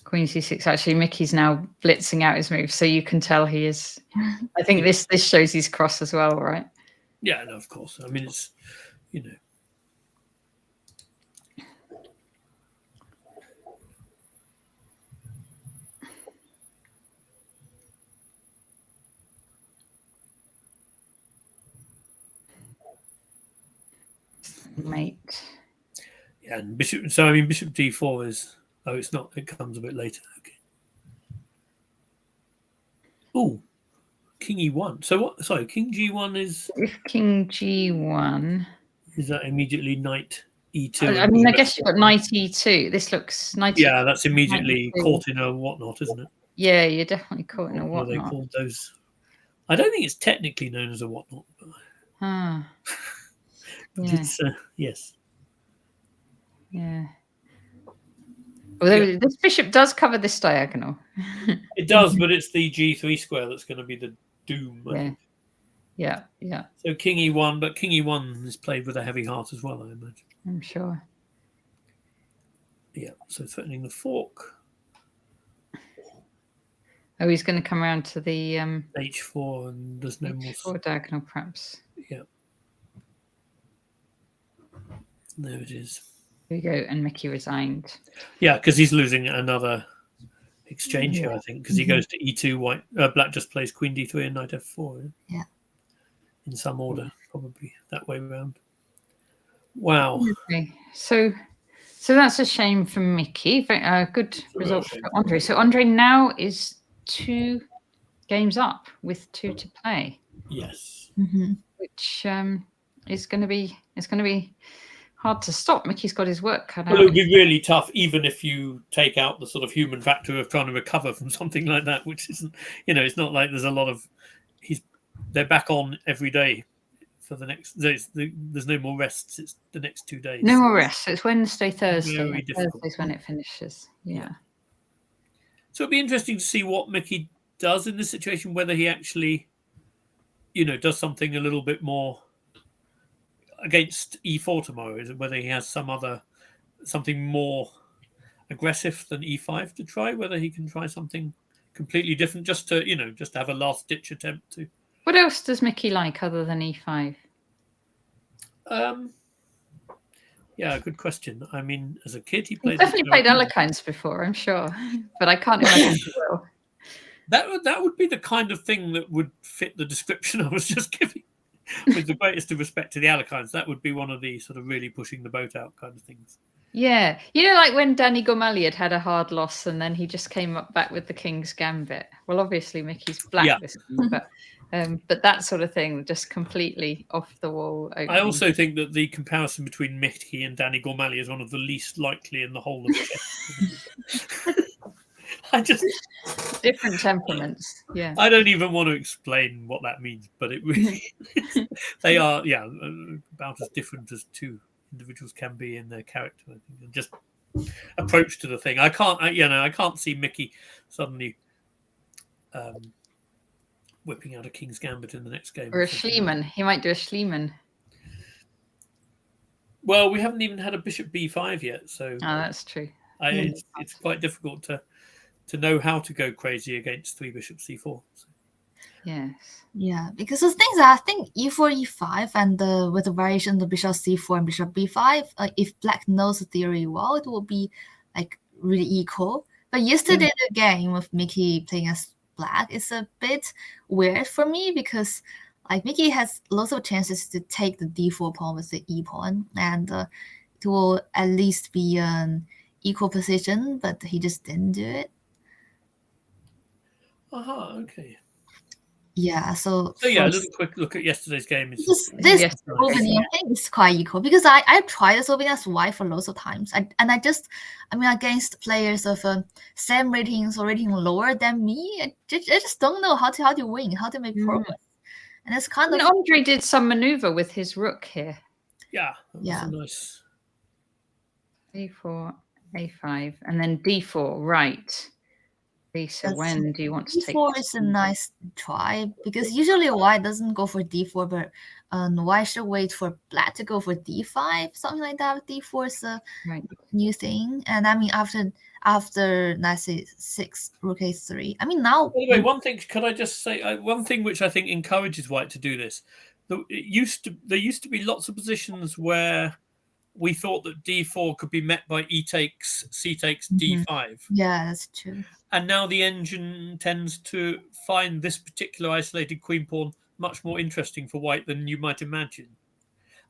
Queen c6. Actually, Mickey's now blitzing out his move, so you can tell he is. I think this shows he's cross as well, right? Yeah, no, of course. I mean, it's Mate. Yeah, and bishop. So I mean, bishop d4 is. Oh, it's not. It comes a bit later. Okay. Oh, king e1. So what? Sorry, king g1 is. If king g1. Is that immediately knight e2? I mean, I guess you've got knight e2. This looks knight. Yeah, that's immediately caught in a whatnot, isn't it? Yeah, you're definitely caught in a whatnot. What are they called those? I don't think it's technically known as a whatnot. But it's yes. Yeah. Although this bishop does cover this diagonal. It does, but it's the g3 square that's going to be the doom. Yeah. So king e1, but king e1 is played with a heavy heart as well, I imagine. I'm sure. Yeah, so threatening the fork. Oh, he's going to come around to the h4, and there's no more. H4 diagonal, perhaps. Yeah. There it is. There we go, and Mickey resigned. Yeah, because he's losing another exchange here, I think, because he goes to e2. White, black just plays queen d3 and knight f4. Yeah. In some order, probably that way around. Wow. Okay, so that's a shame for Mickey. Good result for Andrei. So Andrei now is 2 games up with 2 to play. Yes. Which is going to be hard to stop. Mickey's got his work cut out. Well, it would be really tough, even if you take out the sort of human factor of trying to recover from something like that, which isn't, it's not like there's a lot of, they're back on every day for the next, there's no more rests. It's the next 2 days. No more rests. So it's Wednesday, Thursday. Very difficult. Thursday's when it finishes. Yeah. So it'd be interesting to see what Mickey does in this situation, whether he actually, does something a little bit more against e4 tomorrow, is it whether he has something more aggressive than e5 to try, whether he can try something completely different just to have a last ditch attempt to. What else does Mickey like other than e5? Yeah, good question. I mean, as a kid, he definitely played Alekhines before, I'm sure, but I can't imagine he will. That would be the kind of thing that would fit the description I was just giving. With the greatest of respect to the Alekhines, that would be one of the sort of really pushing the boat out kind of things. Yeah, like when Danny Gormali had a hard loss and then he just came back with the King's Gambit. Well, obviously Mickey's black this time, but that sort of thing, just completely off the wall. Opening. I also think that the comparison between Mickey and Danny Gormali is one of the least likely in the whole of chess. Different temperaments. Yeah. I don't even want to explain what that means, but it really they are about as different as two individuals can be in their character. I think, and just approach to the thing. I can't see Mickey suddenly whipping out a King's Gambit in the next game. Or a Schliemann. He might do a Schliemann. Well, we haven't even had a Bishop B5 yet, so that's true. It's quite difficult to know how to go crazy against 3 Bishop C4. So. Yes. Yeah, because the things are, I think E4, E5, and with the variation of the Bishop C4 and Bishop B5, if Black knows the theory well, it will be like really equal. But yesterday the game of Mickey playing as Black is a bit weird for me because like Mickey has lots of chances to take the D4 pawn with the E pawn, and it will at least be an equal position, but he just didn't do it. Okay. Yeah, so a little quick look at yesterday's game. This Slovenian thing is quite equal because I tried the Slovenian's white for lots of times. Against players of same ratings or rating lower than me, I just don't know how to win, how to make progress. And it's kind of Andrei did some maneuver with his rook here. Yeah, that was a nice A4, A5, and then D4, right. Lisa, when do you want to take D4 is a nice try because usually white doesn't go for D4, but white should wait for black to go for D5, something like that. D4 is a new thing, and I mean after knight C6, rook A3. I mean now. Anyway, one thing could I just say? One thing which I think encourages white to do this. There used to be lots of positions where we thought that D4 could be met by E takes, C takes, D5. Yeah, that's true. And now the engine tends to find this particular isolated queen pawn much more interesting for white than you might imagine.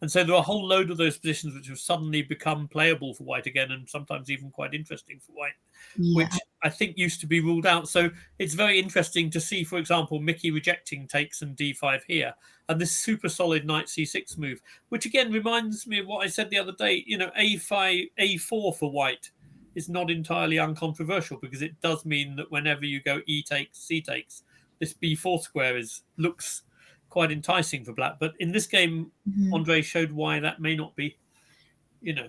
And so there are a whole load of those positions which have suddenly become playable for white again, and sometimes even quite interesting for white, which I think used to be ruled out. So it's very interesting to see, for example, Mickey rejecting takes and D5 here, and this super solid knight C6 move, which again reminds me of what I said the other day. A5, A4 for white is not entirely uncontroversial because it does mean that whenever you go E takes, C takes, this B4 square looks quite enticing for black. But in this game, Andrei showed why that may not be,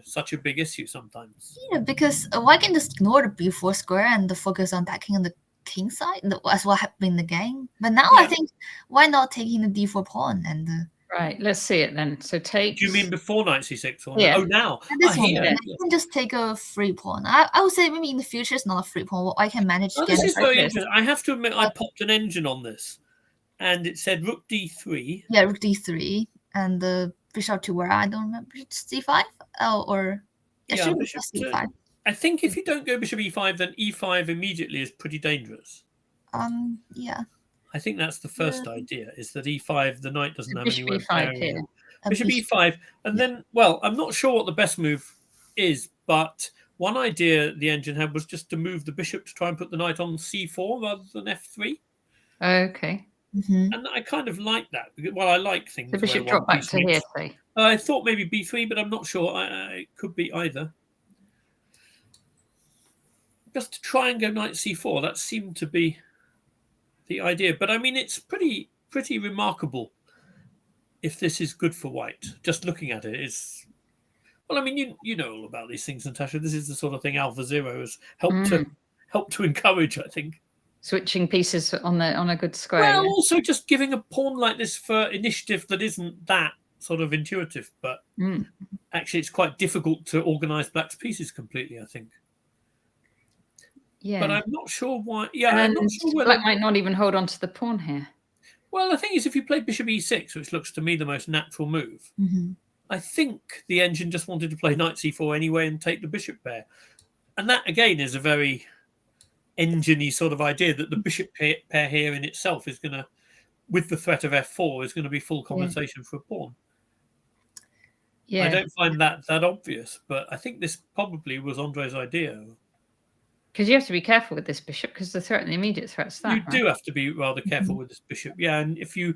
such a big issue sometimes. Yeah, because white can just ignore the B4 square and focus on attacking on the king side. That's what happened in the game. But now I think why not taking the D4 pawn and Right, let's see it then. So take. Do you mean before knight C6 or yeah? Oh, now. You can just take a free pawn. I would say maybe in the future it's not a free pawn. I can manage. This is very interesting. I have to admit, I popped an engine on this, and it said rook D3. Yeah, rook D3 and the bishop to where I don't remember. C5 bishop C5. I think if you don't go bishop E5, then E5 immediately is pretty dangerous. Yeah. I think that's the first idea, is that E5, the knight doesn't have anywhere to E5 here. Bishop E5. And then, well, I'm not sure what the best move is, but one idea the engine had was just to move the bishop to try and put the knight on C4 rather than F3. Okay. And I kind of like that. Well, I like things. The bishop where dropped back to here, say. I thought maybe b3, but I'm not sure. It could be either. Just to try and go knight c4. That seemed to be the idea. But I mean, it's pretty remarkable if this is good for white. Just looking at it is. Well, I mean, you know all about these things, Natasha. This is the sort of thing AlphaZero has helped to encourage, I think. Switching pieces on a good square. Well, also just giving a pawn like this for initiative that isn't that sort of intuitive, but actually it's quite difficult to organise black's pieces completely, I think. Yeah. But I'm not sure why. Yeah, and I'm not sure whether black might not even hold on to the pawn here. Well, the thing is, if you play bishop e6, which looks to me the most natural move, I think the engine just wanted to play knight c4 anyway and take the bishop pair. And that, again, is a very engine-y sort of idea that the bishop pair here in itself is going to, with the threat of f4, is going to be full compensation for a pawn. Yeah. I don't find that obvious, but I think this probably was Andrei's idea. Because you have to be careful with this bishop, because the immediate threat's that. You do have to be rather careful with this bishop, yeah. And if you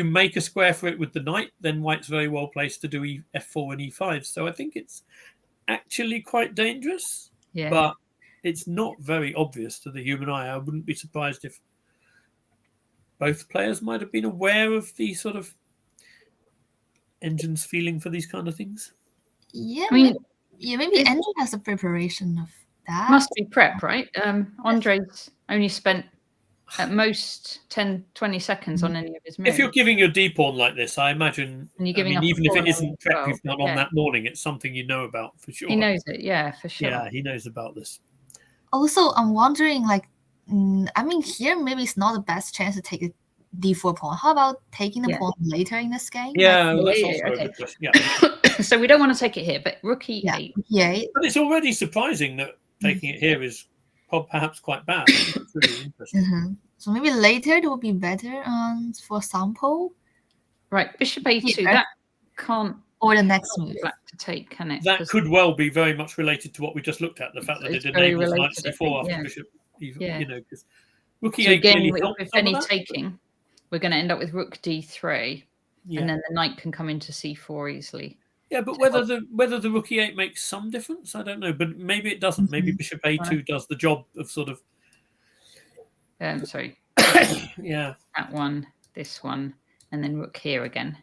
make a square for it with the knight, then white's very well placed to do f4 and e5. So I think it's actually quite dangerous. Yeah. But it's not very obvious to the human eye. I wouldn't be surprised if both players might have been aware of the sort of engine's feeling for these kind of things. Yeah, I mean, maybe engine has a preparation of that. Must be prep, right? Andrei's only spent at most 10-20 seconds on any of his moves. If you're giving your d-pawn like this, I imagine, even if it isn't prep you've done on that morning, it's something you know about for sure. He knows it, yeah, for sure. Yeah, he knows about this. Also, I'm wondering, like, I mean, here maybe it's not the best chance to take a d4 pawn. How about taking the pawn later in this game? Yeah, that's also a good question. Yeah. So we don't want to take it here, but rook e8. Yeah. But it's already surprising that taking it here is perhaps quite bad. It's really interesting. So maybe later it will be better for sample. Right, bishop a2. That can't. Or the next move. Black to take, can it? That could well be very much related to what we just looked at. The fact that it enables knight c4 after bishop. You know, because rook e8 again, really if any taking, we're going to end up with rook d3, and then the knight can come into c4 easily. Yeah, but whether the rook e8 makes some difference, I don't know. But maybe it doesn't. Maybe bishop a2 does the job of sort of. Sorry. Yeah. That one, this one, and then rook here again.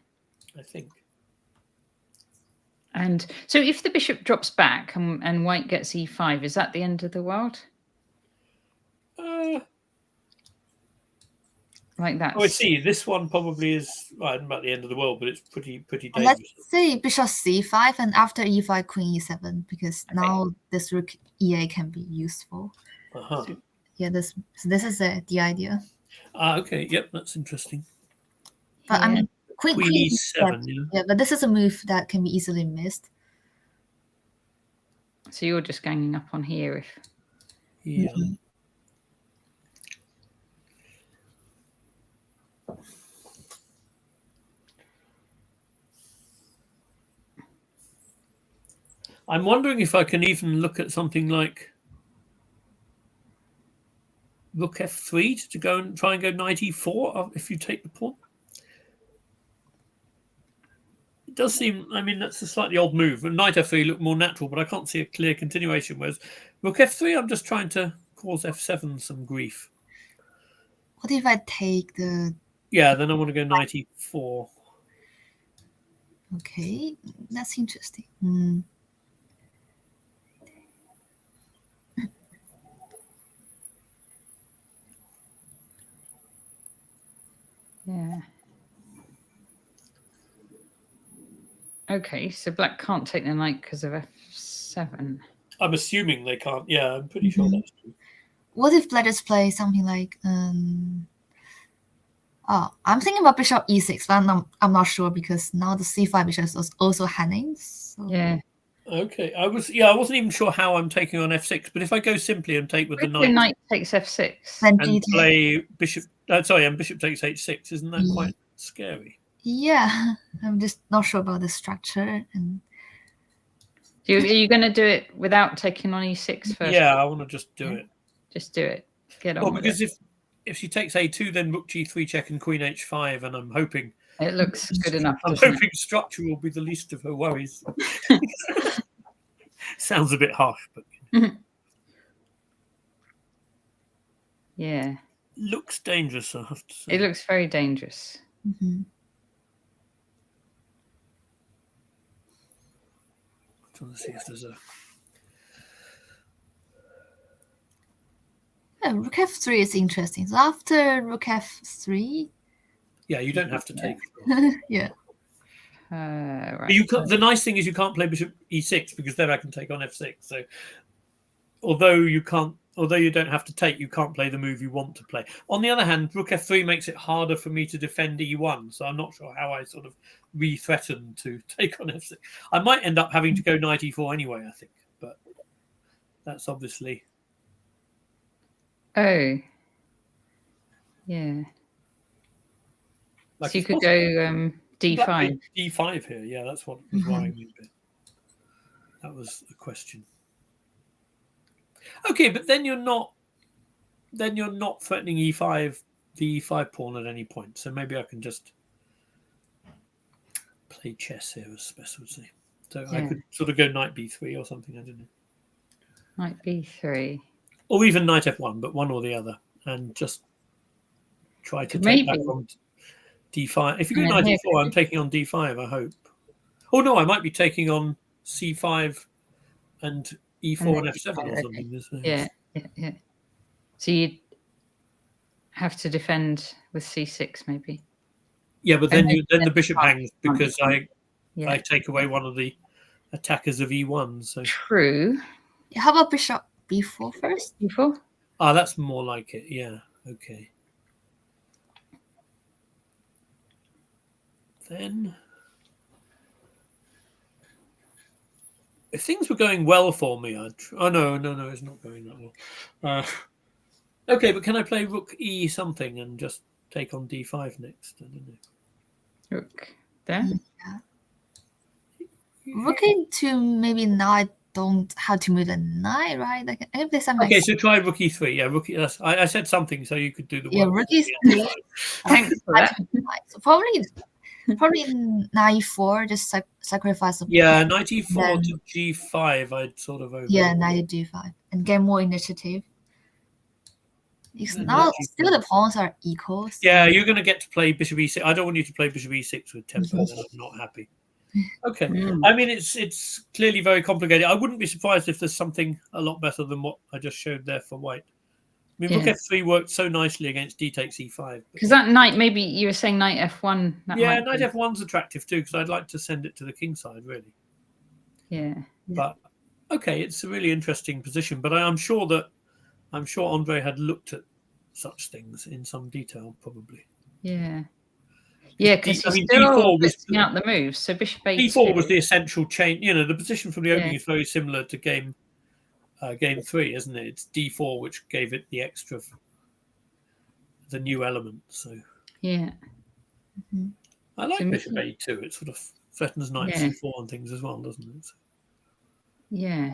I think. And so if the bishop drops back and white gets e5, is that the end of the world? Like that. Oh, I see. This one probably is about the end of the world, but it's pretty dangerous. Let's say bishop c5 and after e5, queen e7, because now this rook e8 can be useful. So, yeah, this is the idea. Okay. Yep, that's interesting. But I mean, queen e7. Yeah, but this is a move that can be easily missed. So you're just ganging up on here if. Yeah. I'm wondering if I can even look at something like rook f3 to go and try and go knight e4 if you take the pawn. It does seem, I mean, that's a slightly odd move. Knight f3 looked more natural, but I can't see a clear continuation. Whereas rook f3, I'm just trying to cause f7 some grief. What if I take the... Yeah, then I want to go knight e4. Okay, that's interesting. Yeah. Okay, so black can't take the knight because of f7. I'm assuming they can't. Yeah, I'm pretty sure that's true. What if black just play something like... I'm thinking about bishop e6, but I'm not sure because now the c5 bishop is also hanging. So. Yeah. Okay, I wasn't even sure how I'm taking on f6, but if I go simply and take with the knight... The knight takes f6. And play bishop... and bishop takes h6, isn't that quite scary? Yeah, I'm just not sure about the structure. And are you going to do it without taking on e6 first? Yeah, I want to just do it. Just do it. Get on with because it. if she takes a2, then rook g3 check and queen h5, and I'm hoping It looks good enough. I'm hoping structure will be the least of her worries. Sounds a bit harsh, but yeah, looks dangerous, I have to say. it looks very dangerous. Mm-hmm. I'm trying to see if there's a. Yeah, rook f3 is interesting. So after rook f3, Yeah, you don't have to take. yeah. Right. But you the nice thing is you can't play bishop e6 because then I can take on f6. So although you don't have to take, you can't play the move you want to play. On the other hand, rook f3 makes it harder for me to defend e1. So I'm not sure how I sort of re-threaten to take on f6. I might end up having to go knight e4 anyway, I think. But that's obviously. Oh. Yeah. Like so you could go d5. D5 here, yeah, that's what was worrying me a bit. That was the question. Okay, but then you're not threatening e5, the e5 pawn at any point. So maybe I can just play chess here, as Spess would say. So I could sort of go knight b3 or something. I don't know. Knight b3, or even knight f1, but one or the other, and just try to take back on d5. If you go knight e4, I'm taking on d5, I hope. Oh no, I might be taking on c5 and e4 and f7 or something. Yeah. So you'd have to defend with c6 maybe. Yeah, but then the bishop hangs because I take away one of the attackers of e1. So true. How about bishop b4 first? b4? Ah, that's more like it. Yeah. Okay. Then, if things were going well for me, I'd. Oh no, it's not going that well. Okay, but can I play rook e something and just take on d5 next? I don't know. Rook there. Yeah. Rook into maybe knight. Don't have to move the knight, right? Like if there's something. Okay, so try rook e3. Yeah, rook. I said something, so you could do the. Yeah, rook e3. Thanks for that. So probably knight e4. Just sacrifice the. Yeah, knight e4 to g5. I'd sort of over. Yeah, knight d5 and get more initiative. It's now still the pawns are equal. So. Yeah, you're going to get to play bishop e6. I don't want you to play bishop e6 with tempo. Then I'm not happy. Okay. I mean, it's clearly very complicated. I wouldn't be surprised if there's something a lot better than what I just showed there for white. I mean, rook f3 worked so nicely against d takes e5. Because that knight, maybe you were saying knight f1. Yeah, knight f1's attractive too, because I'd like to send it to the king side, really. Yeah. But, okay, it's a really interesting position. But I'm sure Andrei had looked at such things in some detail, probably. Yeah. Yeah, because he's still listing out the moves. So bishop a2. d4 was the essential change. You know, the position from the opening is very similar to game 3, isn't it? It's d4 which gave it the extra, the new element. So yeah, I like bishop a2. It sort of threatens knight c4 and things as well, doesn't it? So. Yeah.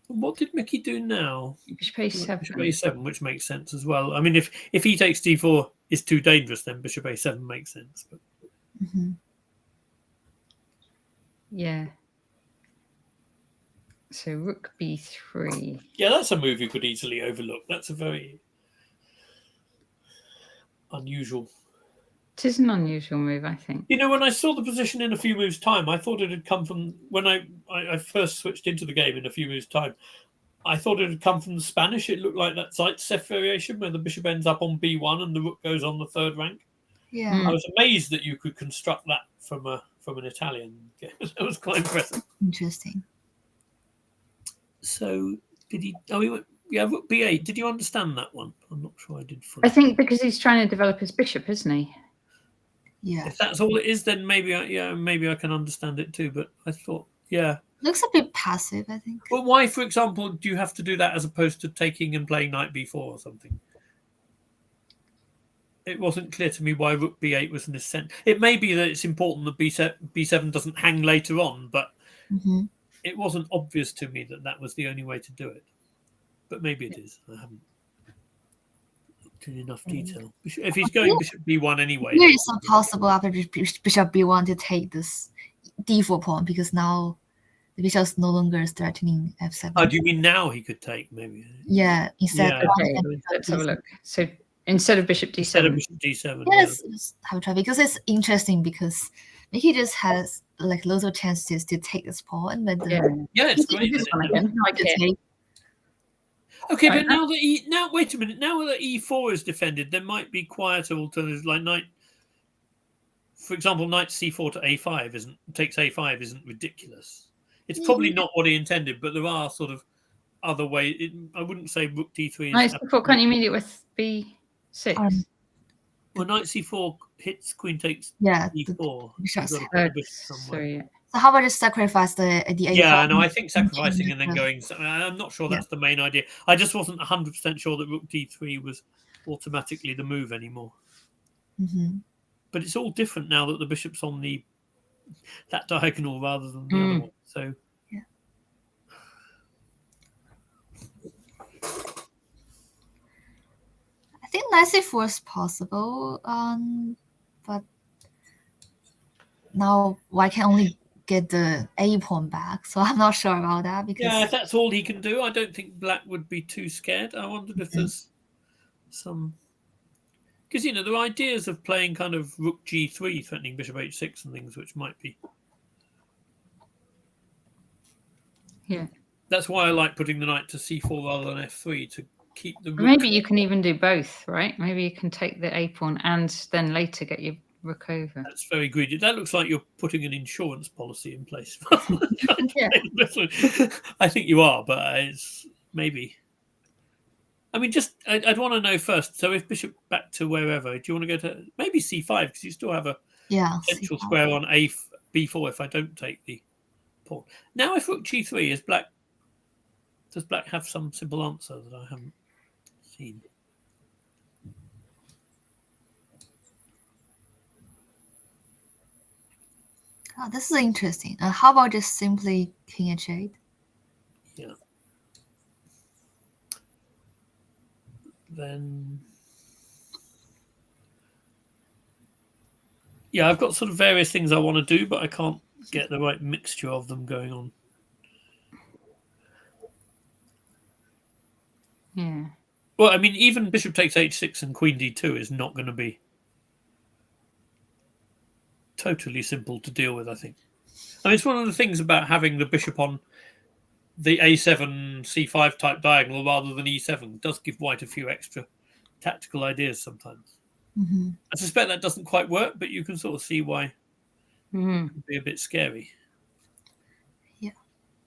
What did Mickey do now? Bishop a7. Bishop a7, which makes sense as well. I mean, if he takes d4 is too dangerous, then bishop a7 makes sense. But... Yeah. So rook b3. Yeah, that's a move you could easily overlook. That's a very unusual. It is an unusual move, I think. You know, when I saw the position in a few moves' time, I thought it had come from when I first switched into the game in a few moves' time. I thought it had come from the Spanish. It looked like that Zaitsev variation where the bishop ends up on b1 and the rook goes on the third rank. Yeah, I was amazed that you could construct that from an Italian game. That was quite impressive. Interesting. So did he? Oh, he went. Yeah, rook b8. Did you understand that one? I'm not sure I did. I think because he's trying to develop his bishop, isn't he? Yeah. If that's all it is, then maybe I can understand it too. But I thought, looks a bit passive, I think. Well, why, for example, do you have to do that as opposed to taking and playing knight b4 or something? It wasn't clear to me why rook b8 was an ascent. It may be that it's important that b7 doesn't hang later on, but it wasn't obvious to me that was the only way to do it. But maybe it is. I haven't in enough detail. If he's going bishop b1 anyway. Here is possible after bishop b1 to take this d4 pawn, because now the bishop is no longer threatening f7. Oh, do you mean now he could take maybe? Yeah, instead. Yeah. Okay, let's have a look. So instead of bishop d7. Instead of bishop d7. Yes, have a try, because it's interesting, because he just has like loads of chances to take this pawn, but it's great. This one again. Okay, but now that wait a minute. Now that e4 is defended, there might be quieter alternatives like knight. For example, knight c4 to a5 takes a5 isn't ridiculous. It's probably not what he intended, but there are sort of other ways. I wouldn't say rook d3. Knight c4, can't you meet it with b6? Well, knight c4 hits queen takes e4. Sorry. So how about just sacrifice the a4? Yeah, no, I think sacrificing and then going. I'm not sure that's the main idea. I just wasn't 100% sure that rook d3 was automatically the move anymore. Mm-hmm. But it's all different now that the bishop's on that diagonal rather than the other one. So I think knight c4 is possible, but now white can only get the a pawn back, so I'm not sure about that. Because if that's all he can do, I don't think black would be too scared. I wondered if there's some, because there are ideas of playing kind of rook g3, threatening bishop h6 and things, which might be. Yeah. That's why I like putting the knight to c4 rather than f3 to keep the rook. Maybe you can even do both, right? Maybe you can take the a pawn and then later get your rook over. That's very greedy. That looks like you're putting an insurance policy in place. I think you are, but it's maybe. I mean, I'd want to know first. So if bishop back to wherever, do you want to go to maybe c5, because you still have a potential square on b4 if I don't take the pawn. Now if rook g3 is black, does black have some simple answer that I haven't seen? Oh, this is interesting. How about just simply king h8? Yeah. Then, I've got sort of various things I want to do, but I can't get the right mixture of them going on. Yeah. Well, I mean, even bishop takes h6 and queen d2 is not going to be totally simple to deal with, I think. I mean, it's one of the things about having the bishop on the a7, c5 type diagonal rather than e7 does give white a few extra tactical ideas sometimes. Mm-hmm. I suspect that doesn't quite work, but you can sort of see why it can be a bit scary. Yeah.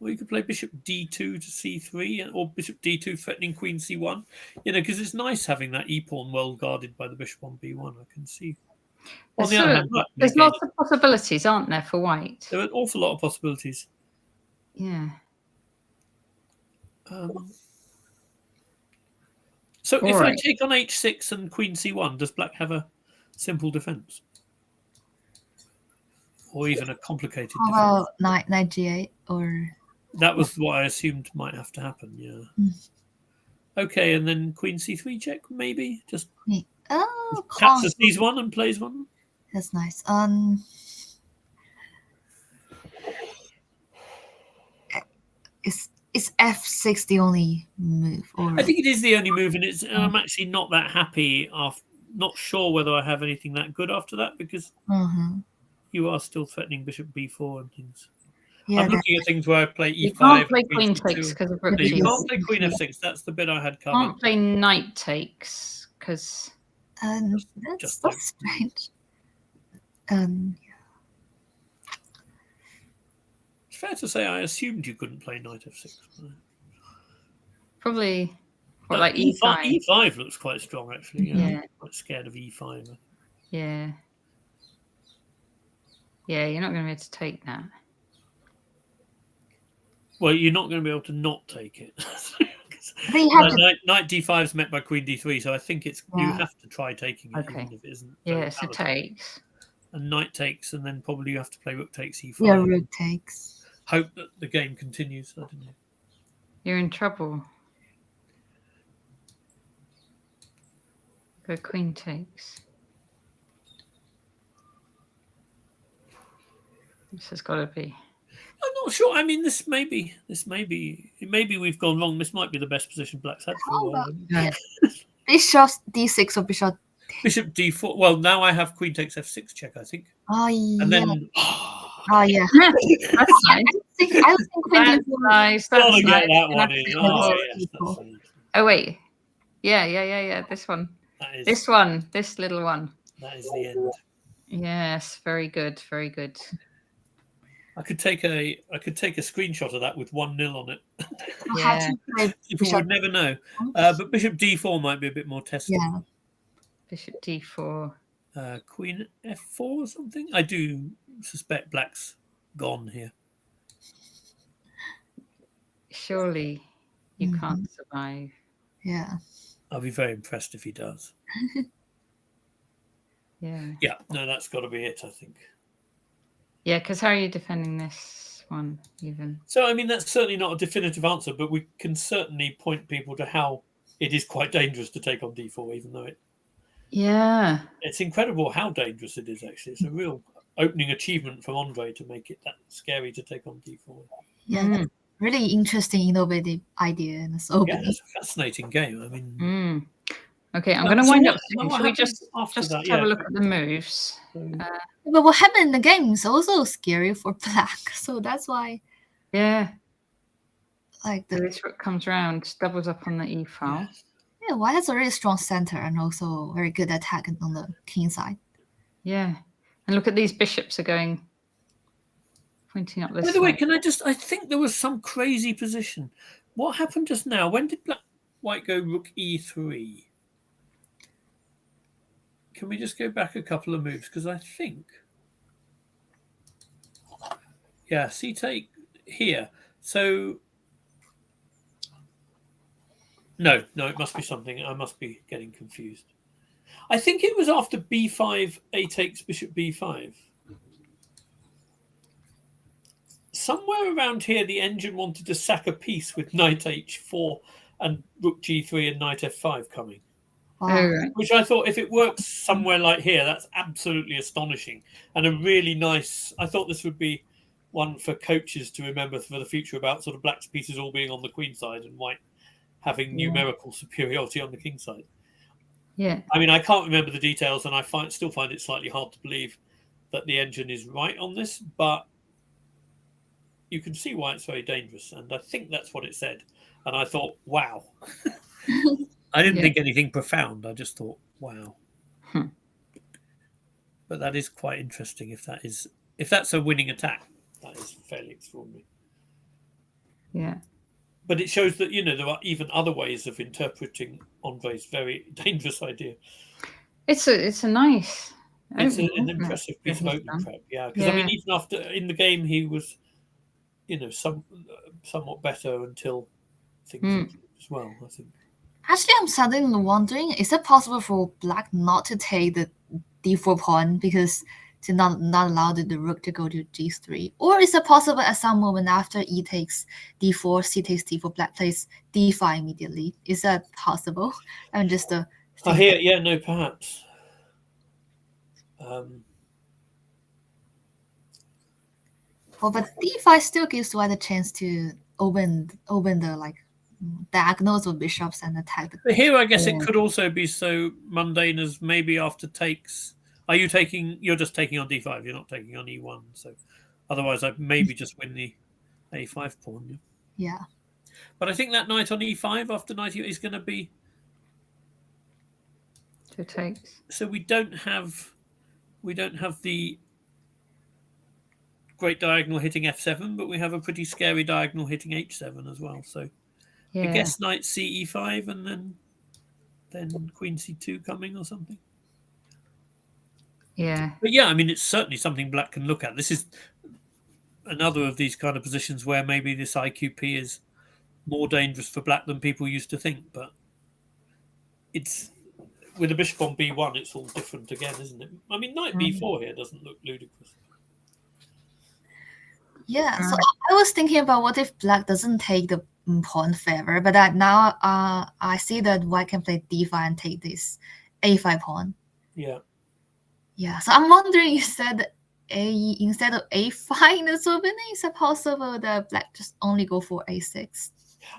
Or you could play bishop d2 to c3, or bishop d2 threatening queen c1. Because it's nice having that e-pawn well guarded by the bishop on b1. I can see. On the other hand, there's lots of possibilities, aren't there, for white? There are an awful lot of possibilities. Yeah. So if I take on h6 and queen c1, does black have a simple defense? Or even a complicated defense? How about knight g8 or... That was what I assumed might have to happen, yeah. Okay, and then queen c3 check, maybe? Just captures sees one and plays one? That's nice. Is f6 the only move? Or... I think it is the only move, and I'm actually not that happy. Not sure whether I have anything that good after that, because you are still threatening bishop b4 and things. Yeah, I'm looking at things where I play e5. You can't play queen takes because of rook. You can't play queen f6. That's the bit I had covered. Can't play knight takes because that's strange. It's fair to say I assumed you couldn't play knight f6. Probably like e5. E5 looks quite strong, actually. Yeah. I'm quite scared of e5. Yeah. Yeah, you're not going to be able to take that. Well, you're not going to be able to not take it. Knight d5 is met by queen d3, so I think you have to try taking it. Okay. Even if it isn't. Yeah, so takes. And knight takes, and then probably you have to play rook takes e5. Yeah, rook takes. Hope that the game continues. I don't know. You're in trouble. So queen takes. This has got to be. I'm not sure. I mean, maybe we've gone wrong. This might be the best position Black's had for a while. Yeah. Bishop d6 or bishop. Bishop d4. Well, now I have queen takes f6 check, I think. Oh yeah. And then. Oh yeah. That's nice. I don't think queen That's d4. nice. Gotta That's get nice. that one in. Oh, yes, People. Oh wait. Yeah. This one. This one. This little one. That is the end. Yes. Very good. Very good. I could take a screenshot of that with 1-0 on it. Yeah. People would never know. But Bishop d4 might be a bit more testing. Yeah. Bishop d4. Queen f4 or something. I do suspect Black's gone here. Surely you can't survive. Yeah. I'll be very impressed if he does. Yeah. Yeah. No, that's got to be it, I think. Yeah, because how are you defending this one even? So, I mean, that's certainly not a definitive answer, but we can certainly point people to how it is quite dangerous to take on d4, even though it's incredible how dangerous it is, actually. It's a real opening achievement from Andrei to make it that scary to take on d4. Yeah, really interesting, innovative idea. And so yeah, it's a fascinating game. I mean... Okay, I'm going to wind up soon. Should we just have a look at the moves? But what happened in the game is also scary for Black, so that's why. Yeah. Like this rook comes round, doubles up on the e file. Yeah, White has a really strong center and also very good attack on the king side. Yeah, and look at these bishops are going, pointing up this way. By the way, can I think there was some crazy position. What happened just now? When did White go rook e3? Can we just go back a couple of moves? Because I think... Yeah, c-take here. So... No, it must be something. I must be getting confused. I think it was after b5, a takes bishop b5. Somewhere around here, the engine wanted to sack a piece with knight h4 and rook g3 and knight f5 coming. Wow. Which I thought, if it works somewhere like here, that's absolutely astonishing and a really nice. I thought this would be one for coaches to remember for the future about sort of Black's pieces all being on the queen side and White having numerical superiority on the king side. Yeah. I mean, I can't remember the details, and I still find it slightly hard to believe that the engine is right on this, but you can see why it's very dangerous, and I think that's what it said. And I thought, wow. I didn't think anything profound. I just thought, wow. But that is quite interesting. If that's a winning attack, that is fairly extraordinary. Yeah. But it shows that, there are even other ways of interpreting Andrei's very dangerous idea. It's a nice... It's an impressive piece of opening prep. Yeah, because I mean, even after in the game, he was, somewhat better until things improved as well, I think. Actually, I'm suddenly wondering, is it possible for Black not to take the d4 pawn because to not allow the rook to go to g3? Or is it possible at some moment after e takes d4, c takes d4, Black plays d5 immediately? Is that possible? I'm just I hear, no, perhaps. But d5 still gives White a chance to open the diagonals of bishops and attack the. But here, I guess it could also be so mundane as maybe after takes. You're just taking on d5. You're not taking on e1. So otherwise, I'd maybe just win the a5 pawn. Yeah. But I think that knight on e5 after knight is going to be. Two takes. So we don't have the great diagonal hitting f7, but we have a pretty scary diagonal hitting h7 as well. So I guess knight ce5 and then queen c2 coming or something. Yeah. But yeah, I mean, it's certainly something Black can look at. This is another of these kind of positions where maybe this IQP is more dangerous for Black than people used to think. But it's with a bishop on b1, it's all different again, isn't it? I mean, knight b4 here doesn't look ludicrous. Yeah, so I was thinking about what if Black doesn't take the pawn favor, but now I see that White can play d5 and take this a5 pawn. Yeah. Yeah, so I'm wondering, you said instead of a5 in the opening, is it possible that black just only go for a6?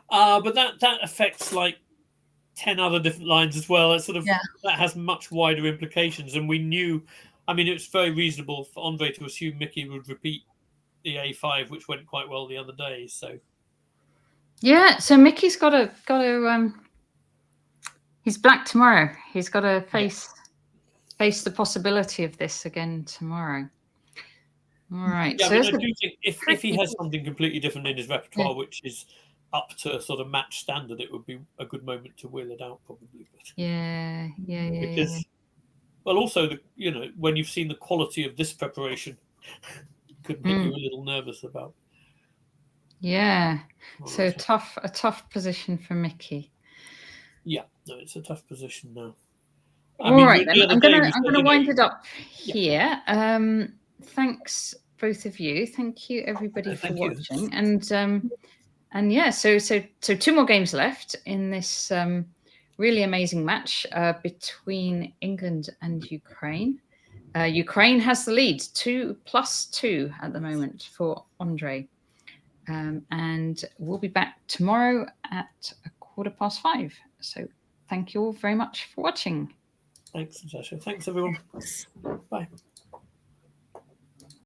But that affects like 10 other different lines as well. That sort of that has much wider implications, and we knew. I mean, it's very reasonable for Andrei to assume Mickey would repeat the a5, which went quite well the other day. So yeah, so Mickey's got to he's black tomorrow. He's got to face the possibility of this again tomorrow. All right. Yeah, so I mean, I do think if he has something completely different in his repertoire, which is up to sort of match standard, it would be a good moment to wheel it out, probably. But, because, well, also when you've seen the quality of this preparation, could make you a little nervous about. Yeah. So a tough position for Mickey. Yeah, no, it's a tough position now. All right, then. I'm gonna wind it up here. Thanks, both of you. Thank you, everybody, for watching. And yeah, so 2 more games left in this really amazing match between England and Ukraine. Ukraine has the lead, 2+2 at the moment for Andrei. And we'll be back tomorrow at 5:15. So thank you all very much for watching. Thanks, Natasha. Thanks, everyone.